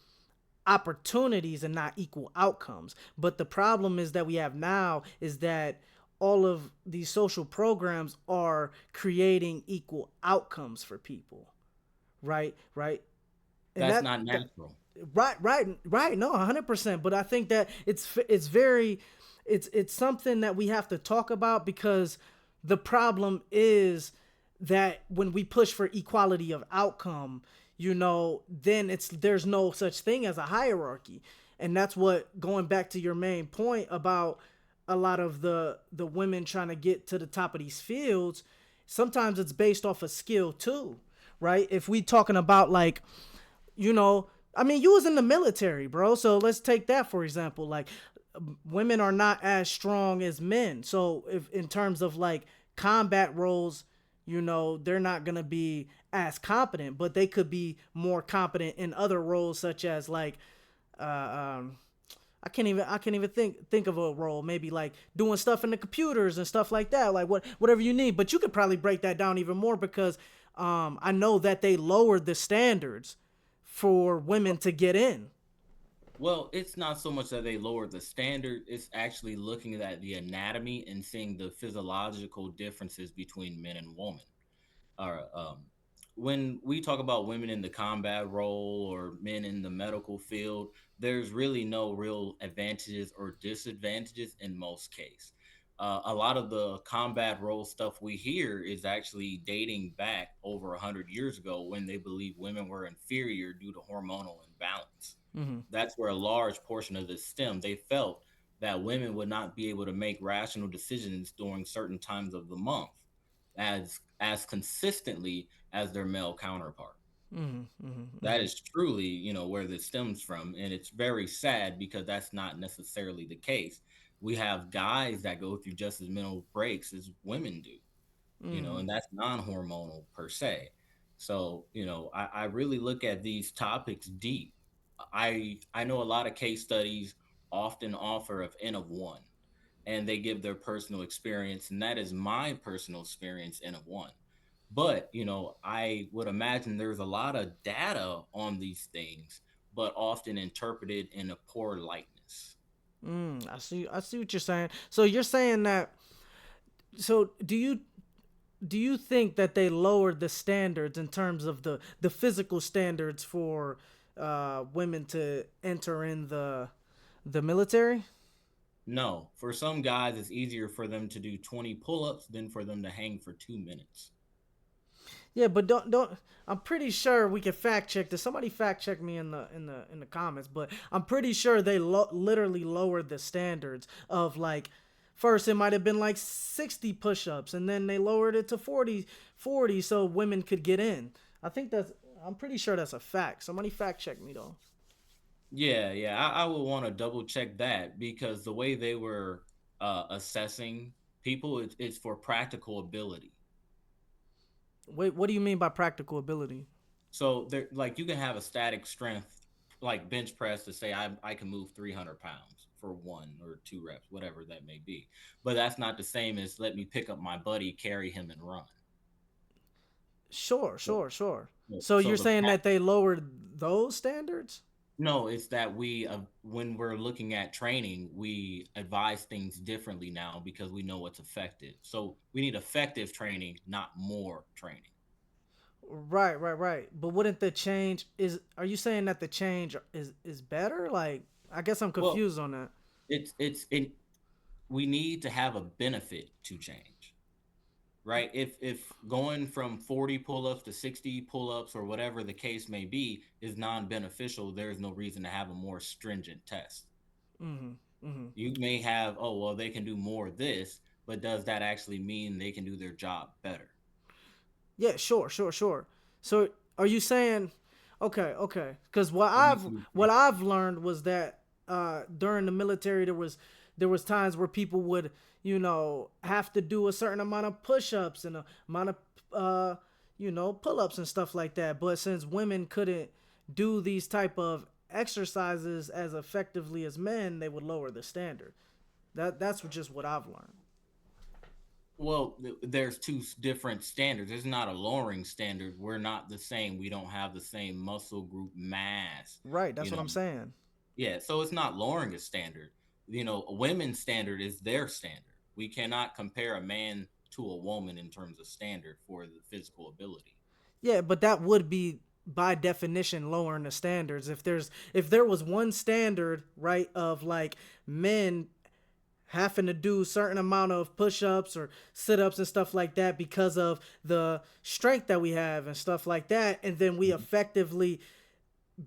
S1: opportunities and not equal outcomes. But the problem is that we have now is that all of these social programs are creating equal outcomes for people, right? Right? And
S3: that's
S1: that,
S3: not
S1: that
S3: natural.
S1: right, no, 100%. But I think that it's very it's something that we have to talk about because the problem is that when we push for equality of outcome, then there's no such thing as a hierarchy. And that's what, going back to your main point about a lot of the women trying to get to the top of these fields, sometimes it's based off of skill too, right? If we talking about like, you know, I mean, you was in the military, bro. So let's take that for example. Like, women are not as strong as men. So if in terms of like combat roles, they're not gonna be as competent, but they could be more competent in other roles, such as like, um, I can't even think of a role. Maybe like doing stuff in the computers and stuff like that. Like whatever you need. But you could probably break that down even more because I know that they lowered the standards for women to get in.
S3: Well, it's not so much that they lowered the standard, it's actually looking at the anatomy and seeing the physiological differences between men and women. Or when we talk about women in the combat role or men in the medical field, there's really no real advantages or disadvantages in most cases. A lot of the combat role stuff we hear is actually dating back over 100 years ago when they believe women were inferior due to hormonal imbalance.
S1: Mm-hmm.
S3: That's where a large portion of this stemmed. They felt that women would not be able to make rational decisions during certain times of the month as consistently as their male counterpart.
S1: Mm-hmm. Mm-hmm.
S3: That
S1: Mm-hmm.
S3: is truly, where this stems from, and it's very sad because that's not necessarily the case. We have guys that go through just as mental breaks as women do,
S1: Mm-hmm.
S3: and that's non-hormonal per se. So, I really look at these topics deep. I know a lot of case studies often offer of N of one, and they give their personal experience, and that is my personal experience N of one. But, I would imagine there's a lot of data on these things, but often interpreted in a poor likeness.
S1: I see what you're saying. So you're saying that. So do you think that they lowered the standards in terms of the physical standards for women to enter in the military?
S3: No, for some guys, it's easier for them to do 20 pull ups than for them to hang for 2 minutes.
S1: Yeah, but don't. I'm pretty sure we can fact check this. Somebody fact check me in the comments, but I'm pretty sure they literally lowered the standards of like First, it might have been like 60 push-ups, and then they lowered it to 40 so women could get in. I think that's. I'm pretty sure that's a fact. Somebody fact check me though.
S3: Yeah, yeah, I would want to double check that because the way they were assessing people, it's for practical ability.
S1: Wait, what do you mean by practical ability?
S3: So there, like you can have a static strength, like bench press, to say I can move 300 pounds for 1 or 2 reps, whatever that may be. But that's not the same as let me pick up my buddy, carry him, and run.
S1: Sure,
S3: So,
S1: sure, sure.
S3: so
S1: So
S3: so
S1: you're
S3: the
S1: saying that they lowered those standards?
S3: no, it's that we when we're looking at training, we advise things differently now because we know what's effective. So we need effective training, not more training.
S1: Right, right, right. But wouldn't the change is? Are you saying that the change is better? Like, I guess I'm
S3: Well,
S1: confused on that.
S3: it's we need to have a benefit to change, right? If going from 40 pull-ups to 60 pull-ups or whatever the case may be is non-beneficial, there's no reason to have a more stringent test.
S1: Mhm, mhm.
S3: You may have, oh well, they can do more of this, but does that actually mean they can do their job better?
S1: Yeah, sure, sure, sure. So are you saying, okay, okay? Because what
S3: Let me
S1: I've
S3: see.
S1: what I've learned was that during the military there was times where people would have to do a certain amount of push-ups and a amount of uh pull-ups and stuff like that. But since women couldn't do these type of exercises as effectively as men, they would lower the standard. That's just what I've learned.
S3: Well, there's different standards. There's not a lowering standard. We're not the same. We don't have the same muscle group mass,
S1: Right, that's
S3: you
S1: what
S3: know.
S1: I'm saying.
S3: Yeah, so it's not lowering a standard. A women's standard is their standard. We cannot compare a man to a woman in terms of standard for the physical ability.
S1: Yeah, but that would be by definition lowering the standards. If there was one standard, right, of like men having to do certain amount of push-ups or sit-ups and stuff like that because of the strength that we have and stuff like that, and then we
S3: Mhm.
S1: effectively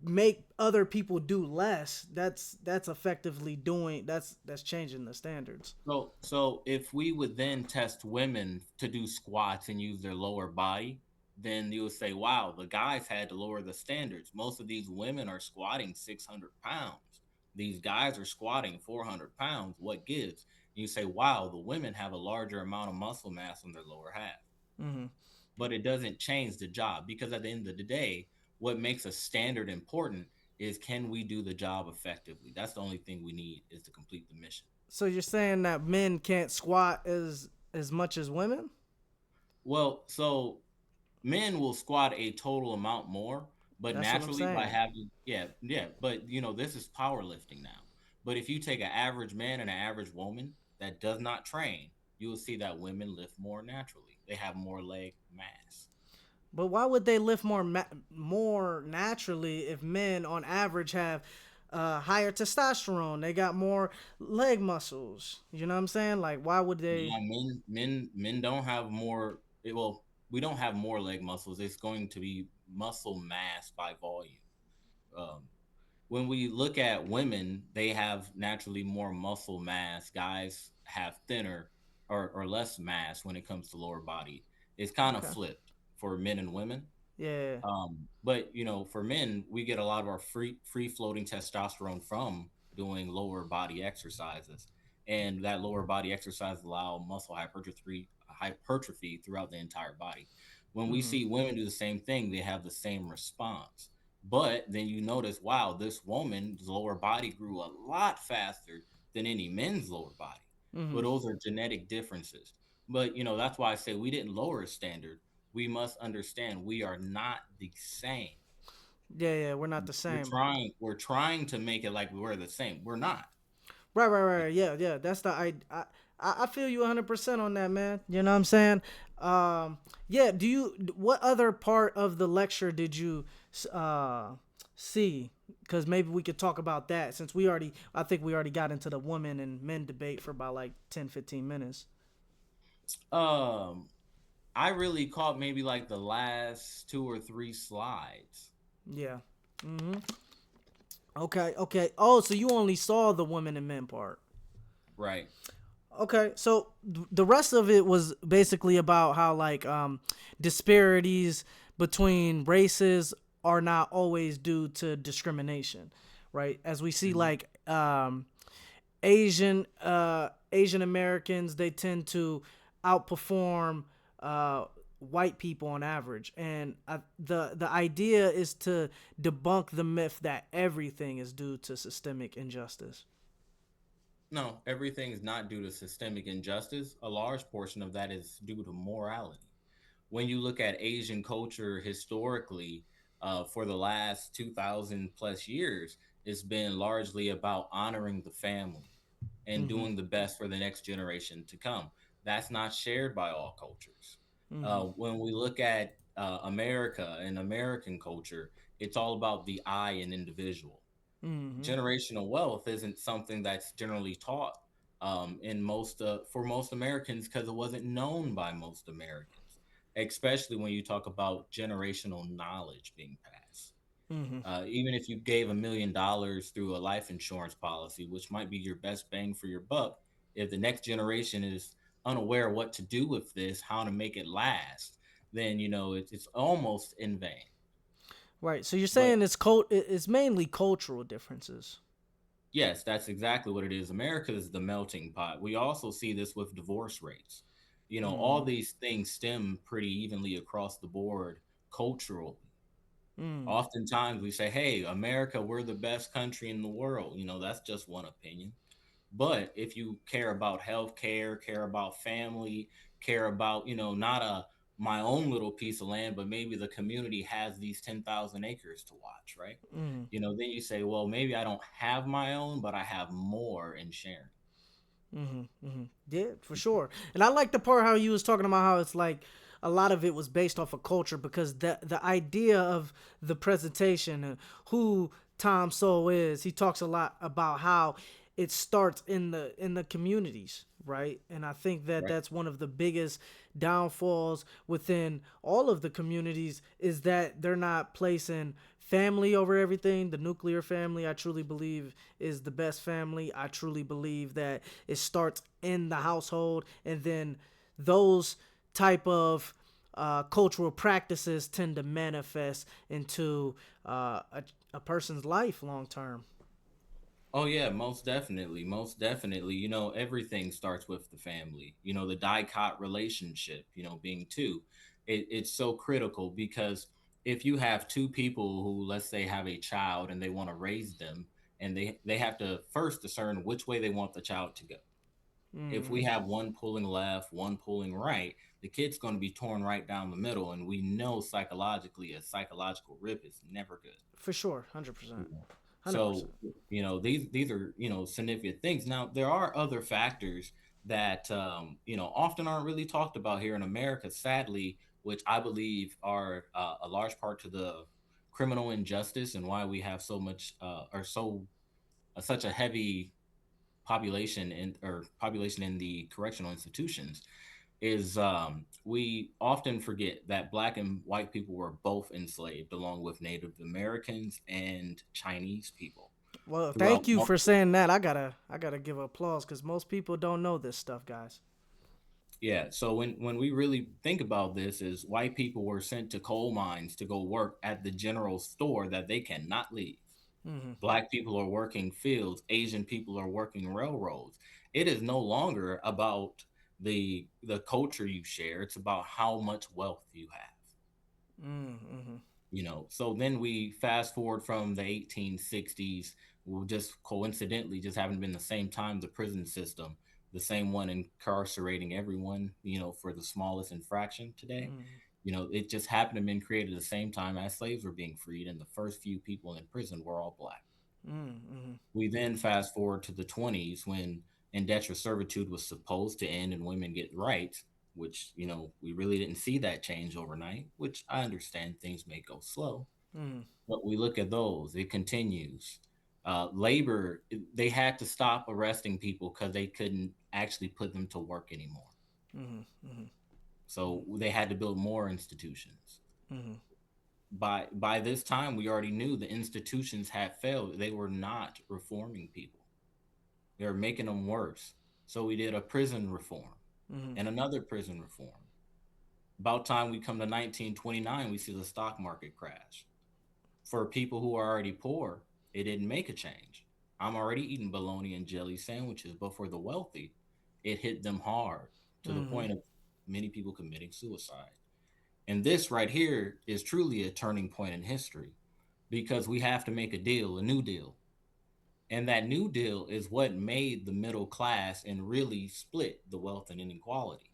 S1: make other people do less, that's effectively doing that's changing the standards.
S3: So if we would then test women to do squats and use their lower body, then you would say, wow, the guys had to lower the standards. Most of these women are squatting 600 pounds. These guys are squatting 400 pounds. What gives? And you say, wow, the women have a larger amount of muscle mass on their lower half.
S1: Hmm.
S3: But it doesn't change the job because at the end of the day, what makes a standard important is can we do the job effectively? That's the only thing we need is to complete the mission.
S1: So you're saying that men can't squat as much as women?
S3: Well, so men will squat a total amount more, but
S1: That's what I'm
S3: naturally by
S1: saying.
S3: having yeah, yeah, but this is powerlifting now. But if you take an average man and an average woman that does not train, you will see that women lift more naturally. They have more leg mass.
S1: But why would they lift more naturally if men on average have higher testosterone? They got more leg muscles. You know what I'm saying? Like, why would they?
S3: Now, men don't have more. Well, we don't have more leg muscles. It's going to be muscle mass by volume. Um, when we look at women, they have naturally more muscle mass. Guys have thinner or less mass when it comes to lower body. It's kind of
S1: Okay.
S3: flipped for men and women.
S1: Yeah.
S3: But for men, we get a lot of our free floating testosterone from doing lower body exercises, and that lower body exercise allow muscle hypertrophy throughout the entire body. When we
S1: Mhm.
S3: see women do the same thing, they have the same response. But then you notice, wow, this woman's lower body grew a lot faster than any men's lower body. But
S1: Mhm.
S3: those are genetic differences. But that's why I say we didn't lower a standard. We must understand we are not the same.
S1: Yeah, yeah. We're not the same.
S3: We're trying to make it like we're the same. We're not.
S1: Right, right, right. Yeah, yeah. That's the I feel you 100% on that, man. You know what I'm saying? Yeah. What other part of the lecture did you uh see? Because maybe we could talk about that since I think we already got into the women and men debate for about like 10, 15 minutes.
S3: Um, I really caught maybe like the last 2 or 3 slides.
S1: Yeah. Hmm. Okay, okay. Oh, so you only saw the women and men part.
S3: Right.
S1: Okay, so the rest of it was basically about how like disparities between races are not always due to discrimination, right? As we see
S3: Mhm.
S1: like Asian Americans, they tend to outperform white people on average, and the idea is to debunk the myth that everything is due to systemic injustice.
S3: No, everything is not due to systemic injustice. A large portion of that is due to morality. When you look at Asian culture historically, for the last 2,000 plus years, it's been largely about honoring the family and
S1: Mm-hmm.
S3: doing the best for the next generation to come. That's not shared by all cultures.
S1: Mm-hmm.
S3: When we look at America and American culture, it's all about the I and individual.
S1: Mm-hmm.
S3: Generational wealth isn't something that's generally taught in most for most Americans because it wasn't known by most Americans, especially when you talk about generational knowledge being passed.
S1: Mm-hmm.
S3: Even if you gave $1 million through a life insurance policy, which might be your best bang for your buck, if the next generation is unaware what to do with this, how to make it last, then it's almost in vain.
S1: Right. So you're
S3: But
S1: saying it's mainly cultural differences.
S3: yes, that's exactly what it is. America is the melting pot. We also see this with divorce rates. All
S1: Mm.
S3: these things stem pretty evenly across the board culturally.
S1: Mm.
S3: Oftentimes we say, hey, America, we're the best country in the world. That's just one opinion. But if you care about healthcare, care about family, care about, not my own little piece of land, but maybe the community has these 10,000 acres to watch, right?
S1: Mm.
S3: Then you say, well, maybe I don't have my own, but I have more in sharing.
S1: Mm-hmm. Mm-hmm. Yeah, for sure. And I like the part how you was talking about how it's like a lot of it was based off of culture because the idea of the presentation and who Tom Sowell is, he talks a lot about how it starts in the communities, right? And I think that
S3: Right.
S1: that's one of the biggest downfalls within all of the communities is that they're not placing family over everything. The nuclear family, I truly believe, is the best family. I truly believe that it starts in the household, and then those type of cultural practices tend to manifest into a person's life long term.
S3: Oh yeah, most definitely, most definitely. Everything starts with the family. The dicot relationship. Being two, it's so critical because if you have two people who, let's say, have a child and they want to raise them, and they have to first discern which way they want the child to go. If we
S1: Mm-hmm.
S3: have one pulling left, one pulling right, the kid's going to be torn right down the middle, and we know psychologically a psychological rip is never good.
S1: For sure, 100%,
S3: Mhm.
S1: 100%.
S3: So, these are, significant things. Now, there are other factors that often aren't really talked about here in America, sadly, which I believe are a large part to the criminal injustice and why we have so much or so such a heavy population in the correctional institutions is we often forget that black and white people were both enslaved along with Native Americans and Chinese people
S1: Well,
S3: throughout
S1: thank you for
S3: multiple.
S1: saying that. I gotta give applause because most people don't know this stuff, guys.
S3: Yeah, so when we really think about this, is white people were sent to coal mines to go work at the general store that they cannot leave.
S1: Mm-hmm.
S3: Black people are working fields, Asian people are working railroads. It is no longer about the culture you share, it's about how much wealth you have.
S1: Mm-hmm.
S3: So then we fast forward from the 1860s. We'll just coincidentally just haven't been the same time the prison system, the same one incarcerating everyone, for the smallest infraction today.
S1: Mm-hmm.
S3: It just happened to have been created at the same time as slaves were being freed, and the first few people in prison were all black.
S1: Mm-hmm.
S3: We then fast forward to the 20s when indentured servitude was supposed to end and women get rights, which, we really didn't see that change overnight, which I understand things may go slow.
S1: Mm-hmm.
S3: But we look at those, it continues. Labor, they had to stop arresting people because they couldn't actually put them to work anymore.
S1: Mm-hmm.
S3: So they had to build more institutions.
S1: Mm-hmm.
S3: By this time, we already knew the institutions had failed. They were not reforming people. They were making them worse. So we did a prison reform
S1: Mm-hmm.
S3: and another prison reform. About time we come to 1929, we see the stock market crash. For people who are already poor, it didn't make a change. I'm already eating bologna and jelly sandwiches, but for the wealthy, it hit them hard to the
S1: Mm-hmm.
S3: point of many people committing suicide. And this right here is truly a turning point in history because we have to make a deal, a new deal. And that new deal is what made the middle class and really split the wealth and inequality.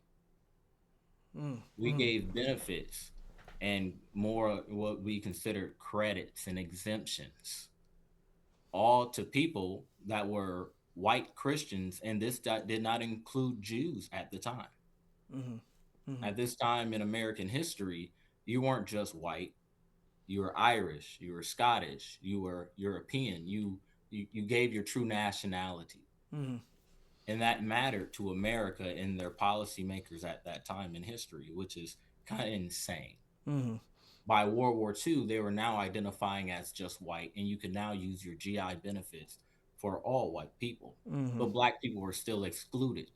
S3: We
S1: Mm-hmm.
S3: gave benefits and more what we considered credits and exemptions, all to people that were white Christians, and this did not include Jews at the time.
S1: Mm-hmm. Mm-hmm.
S3: At this time in American history, you weren't just white, you were Irish, you were Scottish, you were European, you gave your true nationality.
S1: Mm-hmm.
S3: And that mattered to America and their policymakers at that time in history, which is kind of insane.
S1: Mm-hmm.
S3: By World War II, they were now identifying as just white, and you could now use your GI benefits for all white people.
S1: Mm-hmm.
S3: But black people were still excluded.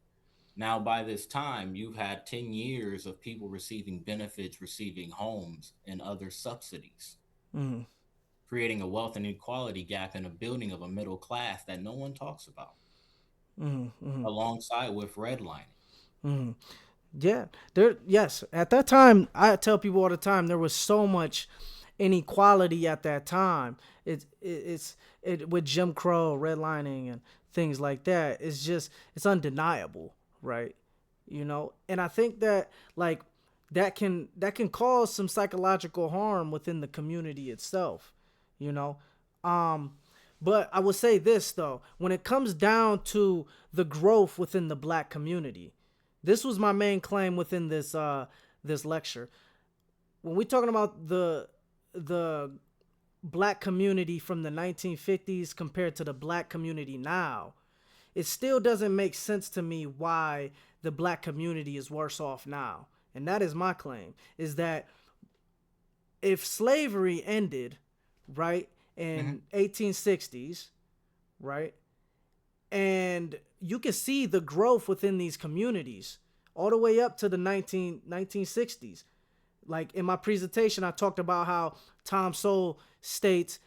S3: Now, by this time, you've had 10 years of people receiving benefits, receiving homes, and other subsidies,
S1: Mm-hmm.
S3: creating a wealth and inequality gap and a building of a middle class that no one talks about,
S1: Mm-hmm.
S3: alongside with redlining.
S1: Mm-hmm. Yeah, there. Yes, at that time, I tell people all the time there was so much inequality at that time. It's with Jim Crow, redlining, and things like that. It's undeniable, right? And I think that like that can cause some psychological harm within the community itself. You know, um, but I will say this though, when it comes down to the growth within the black community, this was my main claim within this lecture. When we're talking about the black community from the 1950s compared to the black community now, it still doesn't make sense to me why the black community is worse off now. And that is my claim, is that if slavery ended, right,
S3: Mm-hmm.
S1: in 1860s, right, and you can see the growth within these communities all the way up to the 1960s. Like in my presentation, I talked about how Tom Sowell states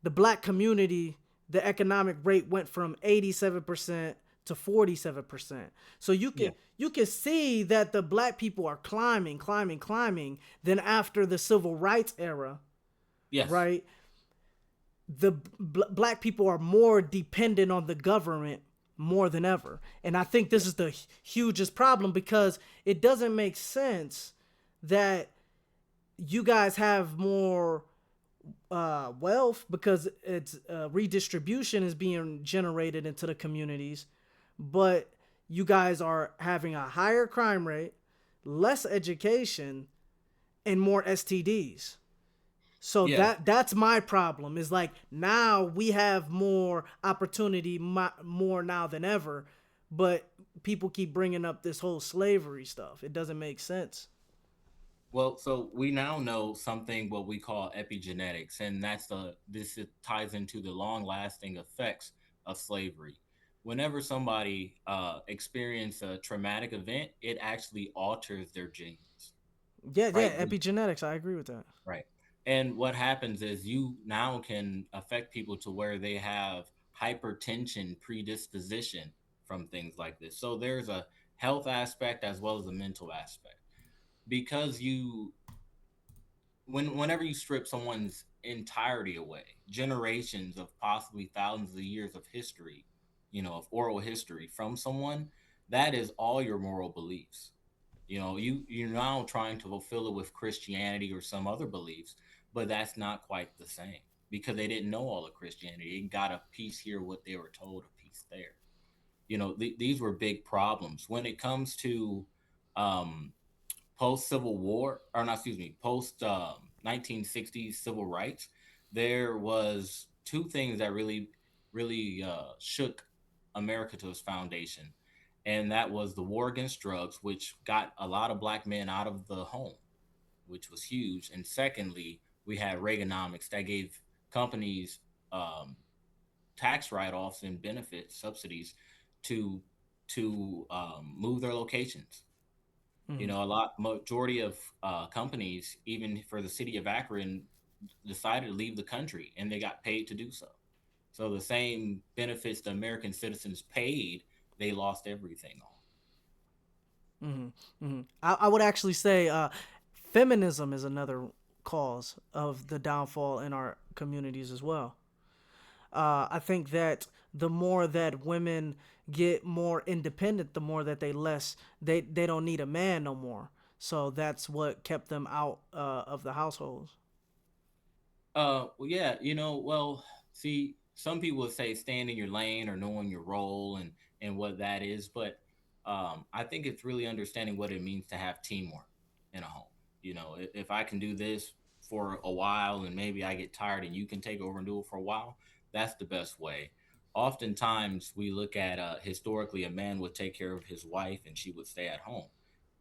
S1: the black community, the economic rate went from 87% to 47%. So you
S3: Yeah.
S1: can you can see that the black people are climbing, climbing, climbing. Then after the civil rights era,
S3: Yes.
S1: right, the black people are more dependent on the government more than ever. And I think this is the hugest problem because it doesn't make sense that you guys have more wealth because it's redistribution is being generated into the communities, but you guys are having a higher crime rate, less education, and more STDs. So
S3: Yeah.
S1: that's my problem. Is like now we have more opportunity, more now than ever, but people keep bringing up this whole slavery stuff. It doesn't make sense.
S3: Well, so we now know something what we call epigenetics, and that's this it ties into the long-lasting effects of slavery. Whenever somebody experience a traumatic event, it actually alters their genes,
S1: Yeah,
S3: right?
S1: yeah, epigenetics. I agree with that.
S3: Right. And what happens is you now can affect people to where they have hypertension predisposition from things like this. So there's a health aspect as well as a mental aspect because whenever you strip someone's entirety away, generations of possibly thousands of years of history, of oral history from someone, that is all your moral beliefs. You're now trying to fulfill it with Christianity or some other beliefs, but that's not quite the same because they didn't know all of Christianity. They got a piece here, what they were told, a piece there. These were big problems when it comes to um, post Civil War, or not, excuse me, post 1960s civil rights. There was two things that really shook America to its foundation, and that was the war against drugs, which got a lot of black men out of the home, which was huge. And secondly, we had Reaganomics that gave companies um, tax write-offs and benefit subsidies to to move their locations. You
S1: Mm-hmm.
S3: know, a lot majority of companies, even for the city of Akron, decided to leave the country, and they got paid to do so. So the same benefits the American citizens paid, they lost everything on.
S1: Mm-hmm. Mm-hmm. I would actually say feminism is another cause of the downfall in our communities as well. I think that the more that women get more independent, the more that they don't need a man no more. So that's what kept them out of the households.
S3: Well, yeah, well, see, some people would say stand in your lane or knowing your role and what that is, but I think it's really understanding what it means to have teamwork in a home. If I can do this for a while and maybe I get tired and you can take over and do it for a while, that's the best way. Oftentimes, we look at historically, a man would take care of his wife and she would stay at home.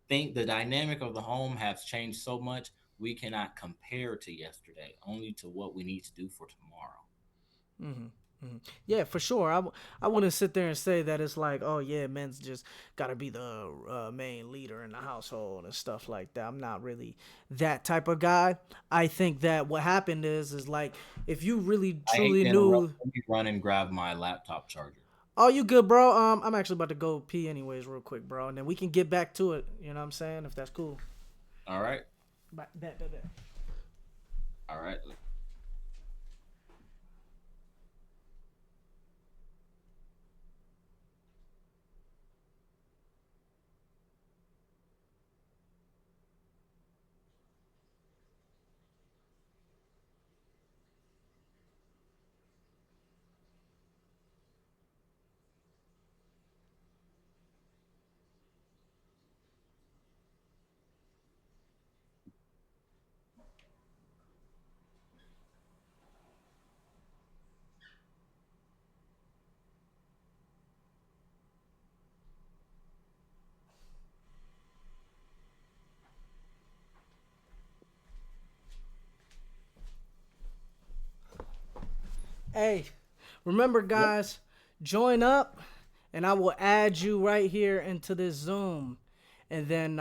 S3: Think the dynamic of the home has changed so much we cannot compare to yesterday, only to what we need to do for tomorrow.
S1: Hmm. Hmm. Yeah, for sure. I wouldn't sit there and say that it's like, oh yeah, men's just got to be the main leader in the household and stuff like that. I'm not really that type of guy. I think that what happened is like if you really
S3: I hate
S1: truly
S3: to interrupt.
S1: knew.
S3: Let me run and grab my laptop charger.
S1: Oh, you good, bro? I'm actually about to go pee anyways, real quick, bro, and then we can get back to it. You know what I'm saying? If that's cool.
S3: All right.
S1: Bet.
S3: All right.
S1: Hey, remember,
S3: Yep.
S1: guys, join up, and I will add you right here into this Zoom, and then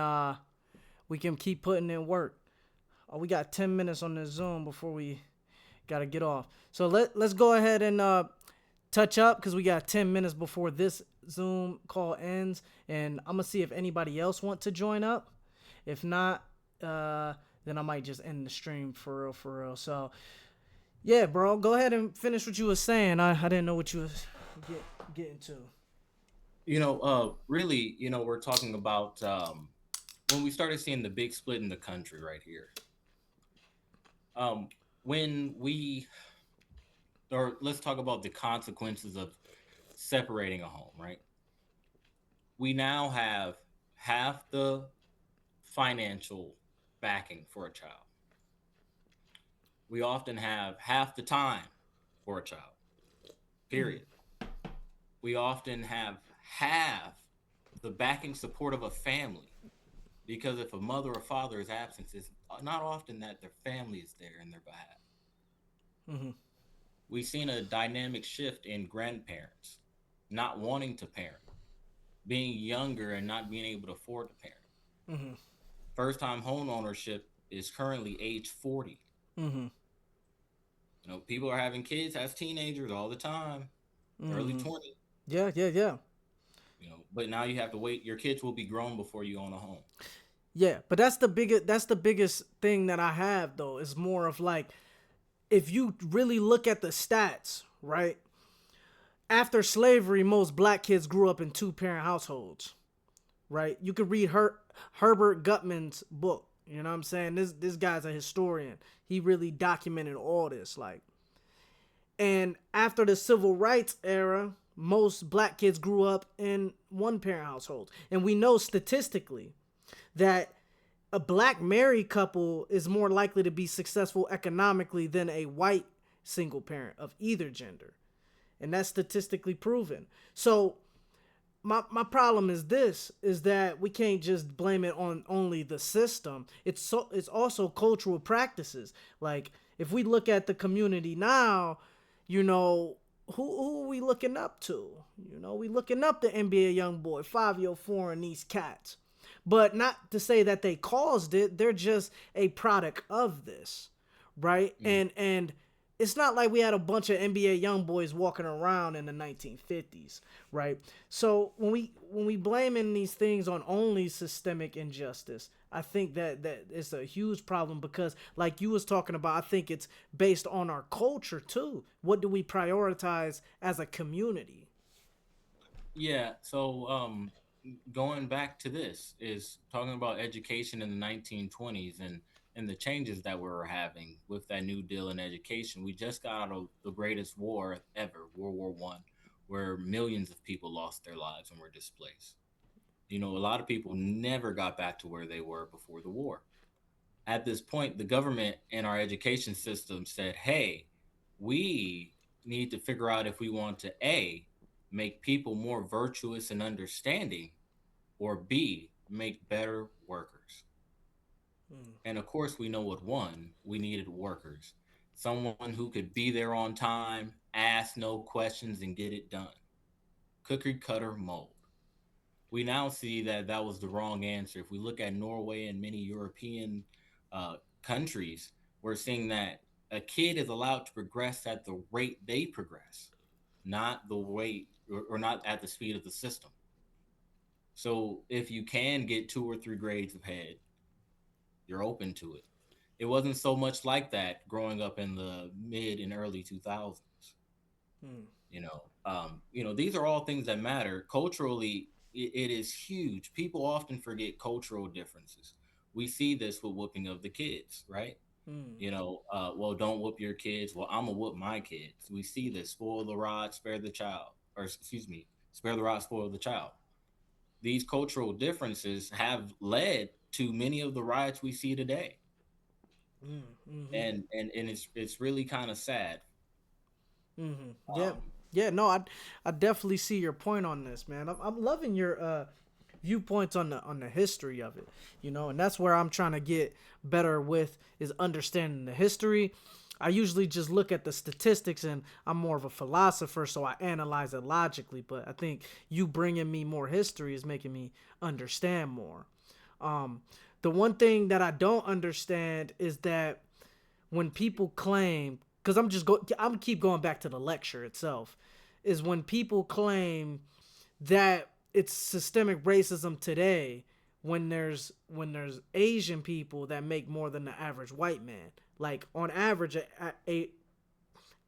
S1: we can keep putting in work. Oh, we got 10 minutes on this Zoom before we gotta get off. So let's go ahead and touch up because we got 10 minutes before this Zoom call ends, and I'm gonna see if anybody else want to join up. If not, then I might just end the stream for real, for real. So yeah, bro, go ahead and finish what you was saying. I didn't know what you was getting to.
S3: Really, we're talking about when we started seeing the big split in the country right here. Um, when we, or let's talk about the consequences of separating a home, right? We now have half the financial backing for a child. We often have half the time for a child,
S1: Mm-hmm.
S3: period. We often have half the backing support of a family because if a mother or father is absent, it's not often that their family is there in their behalf.
S1: Mm-hmm.
S3: We've seen a dynamic shift in grandparents not wanting to parent, being younger and not being able to afford to parent.
S1: Mm-hmm.
S3: First time home ownership is currently age 40.
S1: Mm-hmm.
S3: People are having kids as teenagers all the time, early
S1: Mm-hmm.
S3: 20s.
S1: Yeah.
S3: But now you have to wait. Your kids will be grown before you own a home.
S1: Yeah, but that's the biggest thing that I have though. Is more of like if you really look at the stats, right? After slavery, most black kids grew up in two-parent households, right? You could read Herbert Gutman's book. You know what I'm saying? This guy's a historian. He really documented all this, like. And after the civil rights era, most black kids grew up in one-parent households, and we know statistically that a black married couple is more likely to be successful economically than a white single parent of either gender. And that's statistically proven. So my problem is this is that we can't just blame it on only the system. It's also cultural practices. Like if we look at the community now, you know, who are we looking up to? You know, we looking up to NBA young boy, 5 year four and these cats. But not to say that they caused it, they're just a product of this, right?
S3: Mm.
S1: And it's not like we had a bunch of NBA young boys walking around in the 1950s, right? So when we blaming these things on only systemic injustice, I think that it's a huge problem because, like you was talking about, I think it's based on our culture too. What do we prioritize as a community?
S3: Yeah. So, going back to this is talking about education in the 1920s and the changes that we were having with that New Deal in education. We just got out of the greatest war ever, World War One, where millions of people lost their lives and were displaced. You know, a lot of people never got back to where they were before the war. At this point, the government and our education system said, hey, we need to figure out if we want to A, make people more virtuous and understanding, or B, make better workers.
S1: Mm,
S3: And of course, we know what won. We needed workers. Someone who could be there on time, ask no questions, and get it done. Cookie cutter mold. We now see that that was the wrong answer. If we look at Norway and many European countries, we're seeing that a kid is allowed to progress at the rate they progress, not the rate or not at the speed of the system. So if you can get 2 or 3 grades ahead, you're open to it. It wasn't so much like that growing up in the mid and early 2000s.
S1: mm,
S3: These are all things that matter culturally. It is huge. People often forget cultural differences. We see this with whooping of the kids, right?
S1: mm,
S3: Well, don't whoop your kids. Well, I'm gonna whoop my kids. We see this: spoil the rod, spare the child, or excuse me, spare the rod, spoil the child. These cultural differences have led to many of the riots we see today,
S1: mm, mm-hmm.
S3: and it's really kind of sad.
S1: Mm-hmm. Yeah,
S3: Um,
S1: yeah. No, I definitely see your point on this, man. I'm loving your viewpoints on the history of it. You know, and that's where I'm trying to get better with is understanding the history. I usually just look at the statistics, and I'm more of a philosopher, so I analyze it logically. But I think you bringing me more history is making me understand more. Um, the one thing that I don't understand is that when people claim, because I'm keep going back to the lecture itself, is when people claim that it's systemic racism today when there's Asian people that make more than the average white man. Like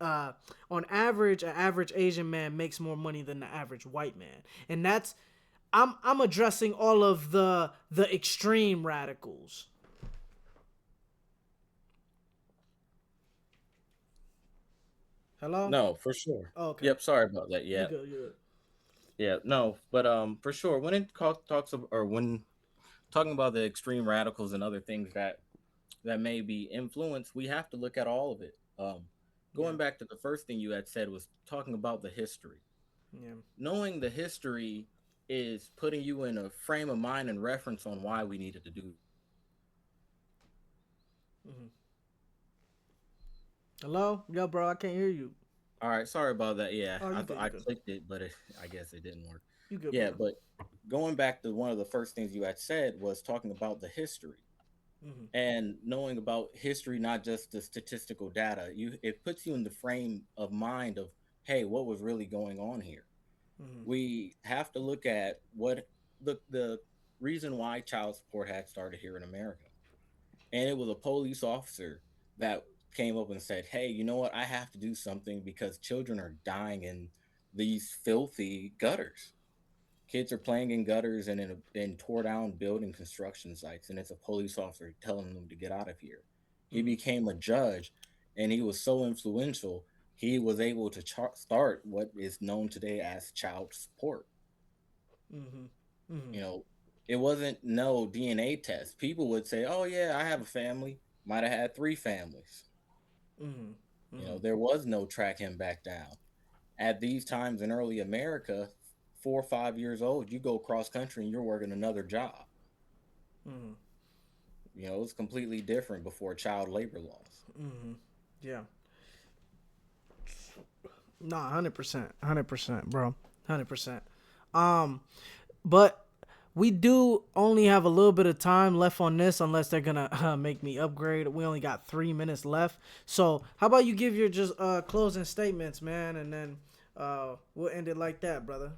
S1: uh, on average, an average Asian man makes more money than the average white man, and that's I'm addressing all of the extreme radicals. Hello.
S3: no, for sure.
S1: Oh, okay.
S3: Yep. Sorry about that.
S1: You
S3: Yeah.
S1: good? You good?
S3: Yeah. No, but for sure, when it talks of, or when talking about the extreme radicals and other things that may be influenced, we have to look at all of it.
S1: Yeah.
S3: Going back to the first thing you had said was talking about the history.
S1: Yeah.
S3: Knowing the history is putting you in a frame of mind and reference on why we needed to do.
S1: Hmm. Hello. Yo, bro. I can't hear you.
S3: All right, sorry about that. Yeah,
S1: Oh,
S3: I
S1: you
S3: thought
S1: good? You
S3: I
S1: good?
S3: clicked it, but I guess it didn't work.
S1: You good,
S3: Yeah,
S1: brother?
S3: but going back to one of the first things you had said was talking about the history
S1: Hmm.
S3: and knowing about history, not just the statistical data. It puts you in the frame of mind of, hey, what was really going on here.
S1: Hmm.
S3: We have to look at what the reason why child support had started here in America, and it was a police officer that came up and said, hey, you know what, I have to do something because children are dying in these filthy gutters. Kids are playing in gutters and in tore down building construction sites, and it's a police officer telling them to get out of here. He
S1: Hmm.
S3: became a judge, and he was so influential. He was able to start what is known today as child support.
S1: Hmm. Hmm.
S3: You know, it wasn't no DNA test. People would say, "Oh yeah, I have a family. Might have had 3 families."
S1: Hmm.
S3: You
S1: Hmm.
S3: know, there was no track him back down. At these times in early America, 4 or 5 years old, you go cross country and you're working another job.
S1: Hmm.
S3: You know, it's completely different before child labor laws.
S1: Hmm. Yeah. No, 100%, 100%, bro, 100%. Um, but we do only have a little bit of time left on this, unless they're gonna make me upgrade. We only got 3 minutes left. So how about you give your just closing statements, man, and then we'll end it like that, brother.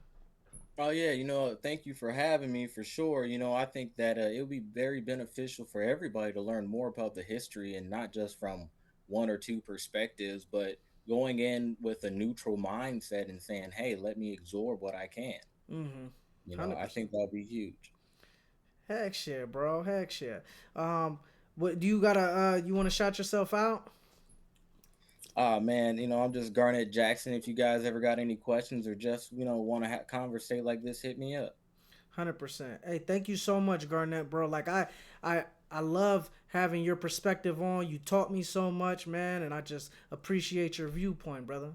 S3: Oh yeah, thank you for having me for sure. I think that it would be very beneficial for everybody to learn more about the history and not just from one or two perspectives, but going in with a neutral mindset and saying, "Hey, let me absorb what I can."
S1: Mm-hmm.
S3: I
S1: 100%.
S3: think that'll be huge.
S1: Heck yeah, bro. Heck yeah. What do you gotta? You want to shout yourself out?
S3: Ah man, I'm just Garnett Jackson. If you guys ever got any questions or just want to conversate like this, hit me up.
S1: 100%. Hey, thank you so much, Garnett, bro. Like I love having your perspective on. You taught me so much, man, and I just appreciate your viewpoint, brother.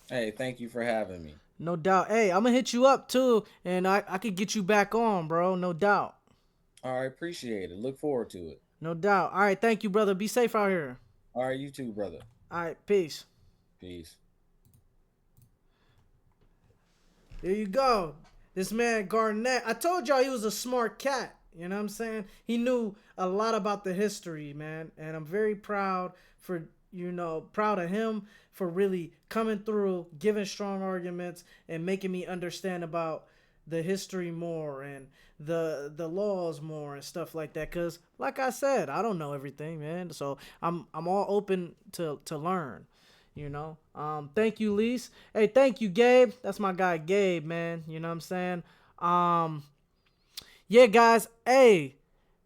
S3: Hey, thank you for having me.
S1: No doubt. Hey, I'm gonna hit you up too, and I could get you back on, bro. No doubt.
S3: All right, appreciate it. Look forward to it.
S1: No doubt. All right, thank you, brother. Be safe out here.
S3: All right, you too, brother.
S1: All right, peace.
S3: Peace.
S1: There you go. This man Garnett. I told y'all he was a smart cat. You know what I'm saying? He knew a lot about the history, man. And I'm very proud for proud of him for really coming through, giving strong arguments, and making me understand about the history more and the laws more and stuff like that. Cause like I said, I don't know everything, man. So I'm all open to learn. Thank you, Lise. Hey, thank you, Gabe. That's my guy, Gabe, man. You know what I'm saying? Yeah, guys. Hey,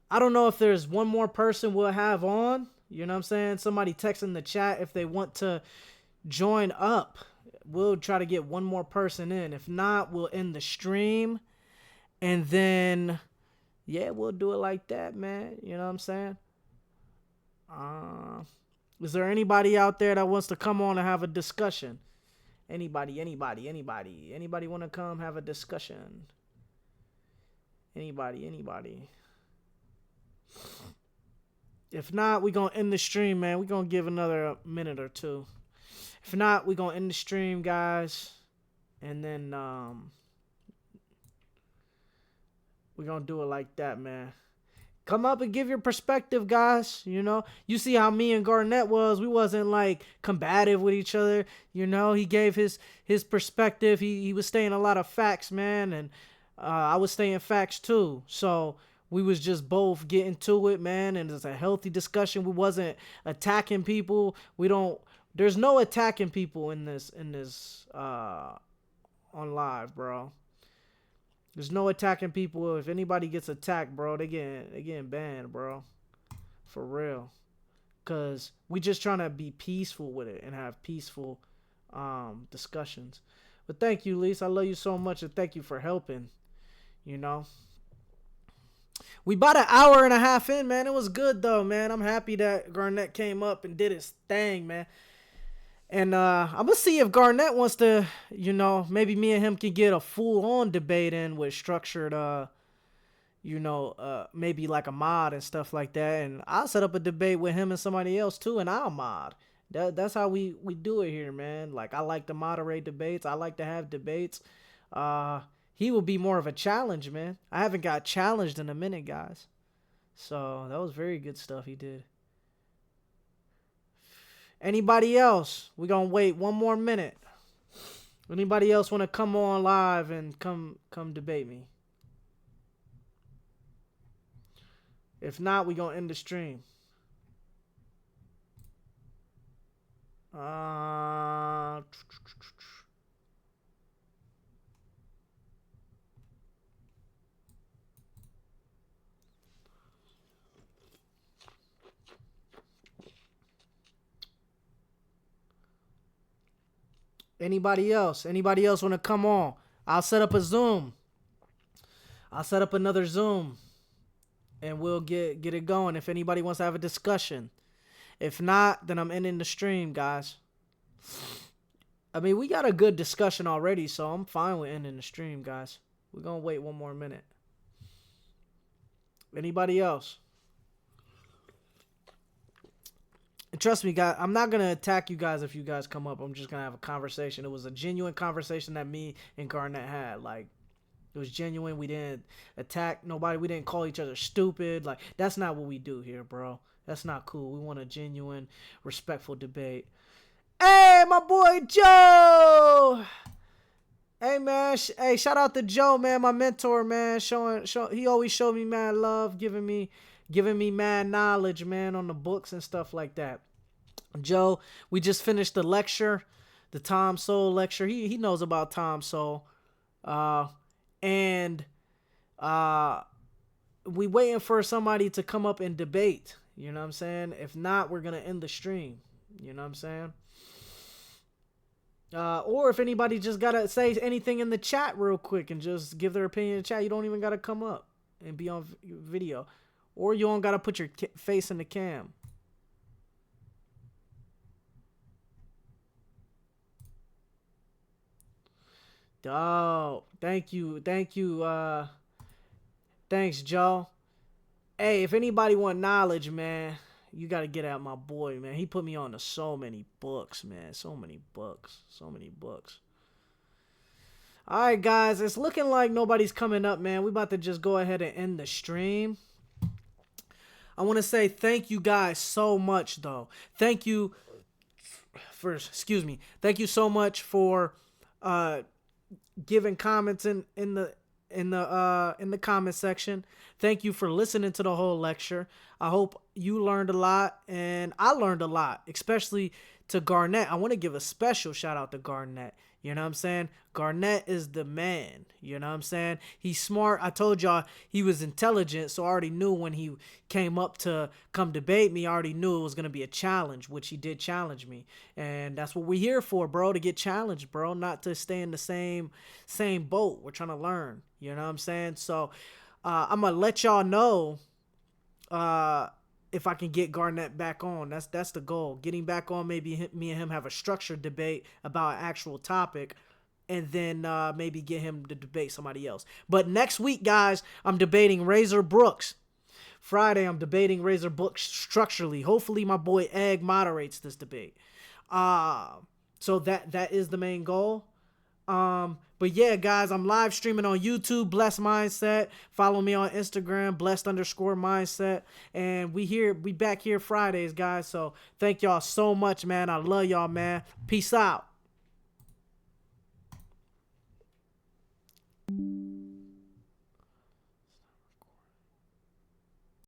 S1: I don't know if there's one more person we'll have on. You know what I'm saying? Somebody text in the chat if they want to join up. We'll try to get one more person in. If not, we'll end the stream. And then, yeah, we'll do it like that, man. You know what I'm saying? Is there anybody out there that wants to come on and have a discussion? Anybody want to come have a discussion? Anybody. If not, we going to end the stream, man. We going to give another minute or two. If not, we going to end the stream, guys. And then we going to do it like that, man. Come up and give your perspective, guys. You see how me and Garnett was. We wasn't like combative with each other. He gave his perspective. He was stating a lot of facts, man, and I was stating facts too. So we was just both getting to it, man, and it's a healthy discussion. We wasn't attacking people. There's no attacking people in this on live, bro. There's no attacking people. If anybody gets attacked, bro, they getting banned, bro. For real. Cause we just trying to be peaceful with it and have peaceful discussions. But thank you, Lise. I love you so much, and thank you for helping. We about an hour and a half in, man. It was good though, man. I'm happy that Garnett came up and did his thing, man. And I'm gonna see if Garnett wants to, maybe me and him can get a full-on debate in with structured, maybe like a mod and stuff like that. And I'll set up a debate with him and somebody else too, and I'll mod. That's how we do it here, man. Like, I like to moderate debates. I like to have debates. He will be more of a challenge, man. I haven't got challenged in a minute, guys. So that was very good stuff he did. Anybody else? We're going to wait one more minute. Anybody else want to come on live and come debate me? If not, we're going to end the stream. Anybody else? Anybody else want to come on? I'll set up a Zoom. I'll set up another Zoom. And we'll get it going if anybody wants to have a discussion. If not, then I'm ending the stream, guys. I mean, we got a good discussion already, so I'm fine with ending the stream, guys. We're going to wait one more minute. Anybody else? And trust me, guys, I'm not gonna attack you guys if you guys come up. I'm just gonna have a conversation. It was a genuine conversation that me and Garnett had. Like, it was genuine. We didn't attack nobody. We didn't call each other stupid. Like, that's not what we do here, bro. That's not cool. We want a genuine, respectful debate. Hey, my boy Joe. Hey man, hey, shout out to Joe, man, my mentor, man. He always showed me mad love, giving me mad knowledge, man, on the books and stuff like that. Joe, we just finished the lecture, the Tom Sowell lecture. He knows about Tom Sowell, and we waiting for somebody to come up and debate. You know what I'm saying? If not, we're gonna end the stream. You know what I'm saying? Or if anybody just gotta say anything in the chat real quick and just give their opinion in the chat, you don't even gotta come up and be on video, or you don't gotta put your face in the cam. Oh, thank you, thanks, Joe. Hey, if anybody want knowledge, man, you gotta get at my boy, man. He put me on to so many books, man. So many books. All right, guys, it's looking like nobody's coming up, man. We about to just go ahead and end the stream. I want to say thank you guys so much, though. Thank you so much for giving comments in the comment section. Thank you for listening to the whole lecture. I hope you learned a lot, and I learned a lot, especially to Garnett. I want to give a special shout out to Garnett. You know what I'm saying? Garnett is the man. You know what I'm saying? He's smart. I told y'all he was intelligent, so I already knew when he came up to come debate me, I already knew it was going to be a challenge, which he did challenge me. And that's what we're here for, bro, to get challenged, bro, not to stay in the same boat. We're trying to learn. You know what I'm saying? So I'm going to let y'all know if I can get Garnett back on. That's the goal. Getting back on, maybe me and him have a structured debate about an actual topic, and then maybe get him to debate somebody else. But next week, guys, I'm debating Razor Brooks. Friday, I'm debating Razor Brooks structurally. Hopefully, my boy Egg moderates this debate. So that is the main goal. But yeah, guys, I'm live streaming on YouTube, Blessed Mindset. Follow me on Instagram, Blessed_Mindset. And we back here Fridays, guys. So thank y'all so much, man. I love y'all, man. Peace out.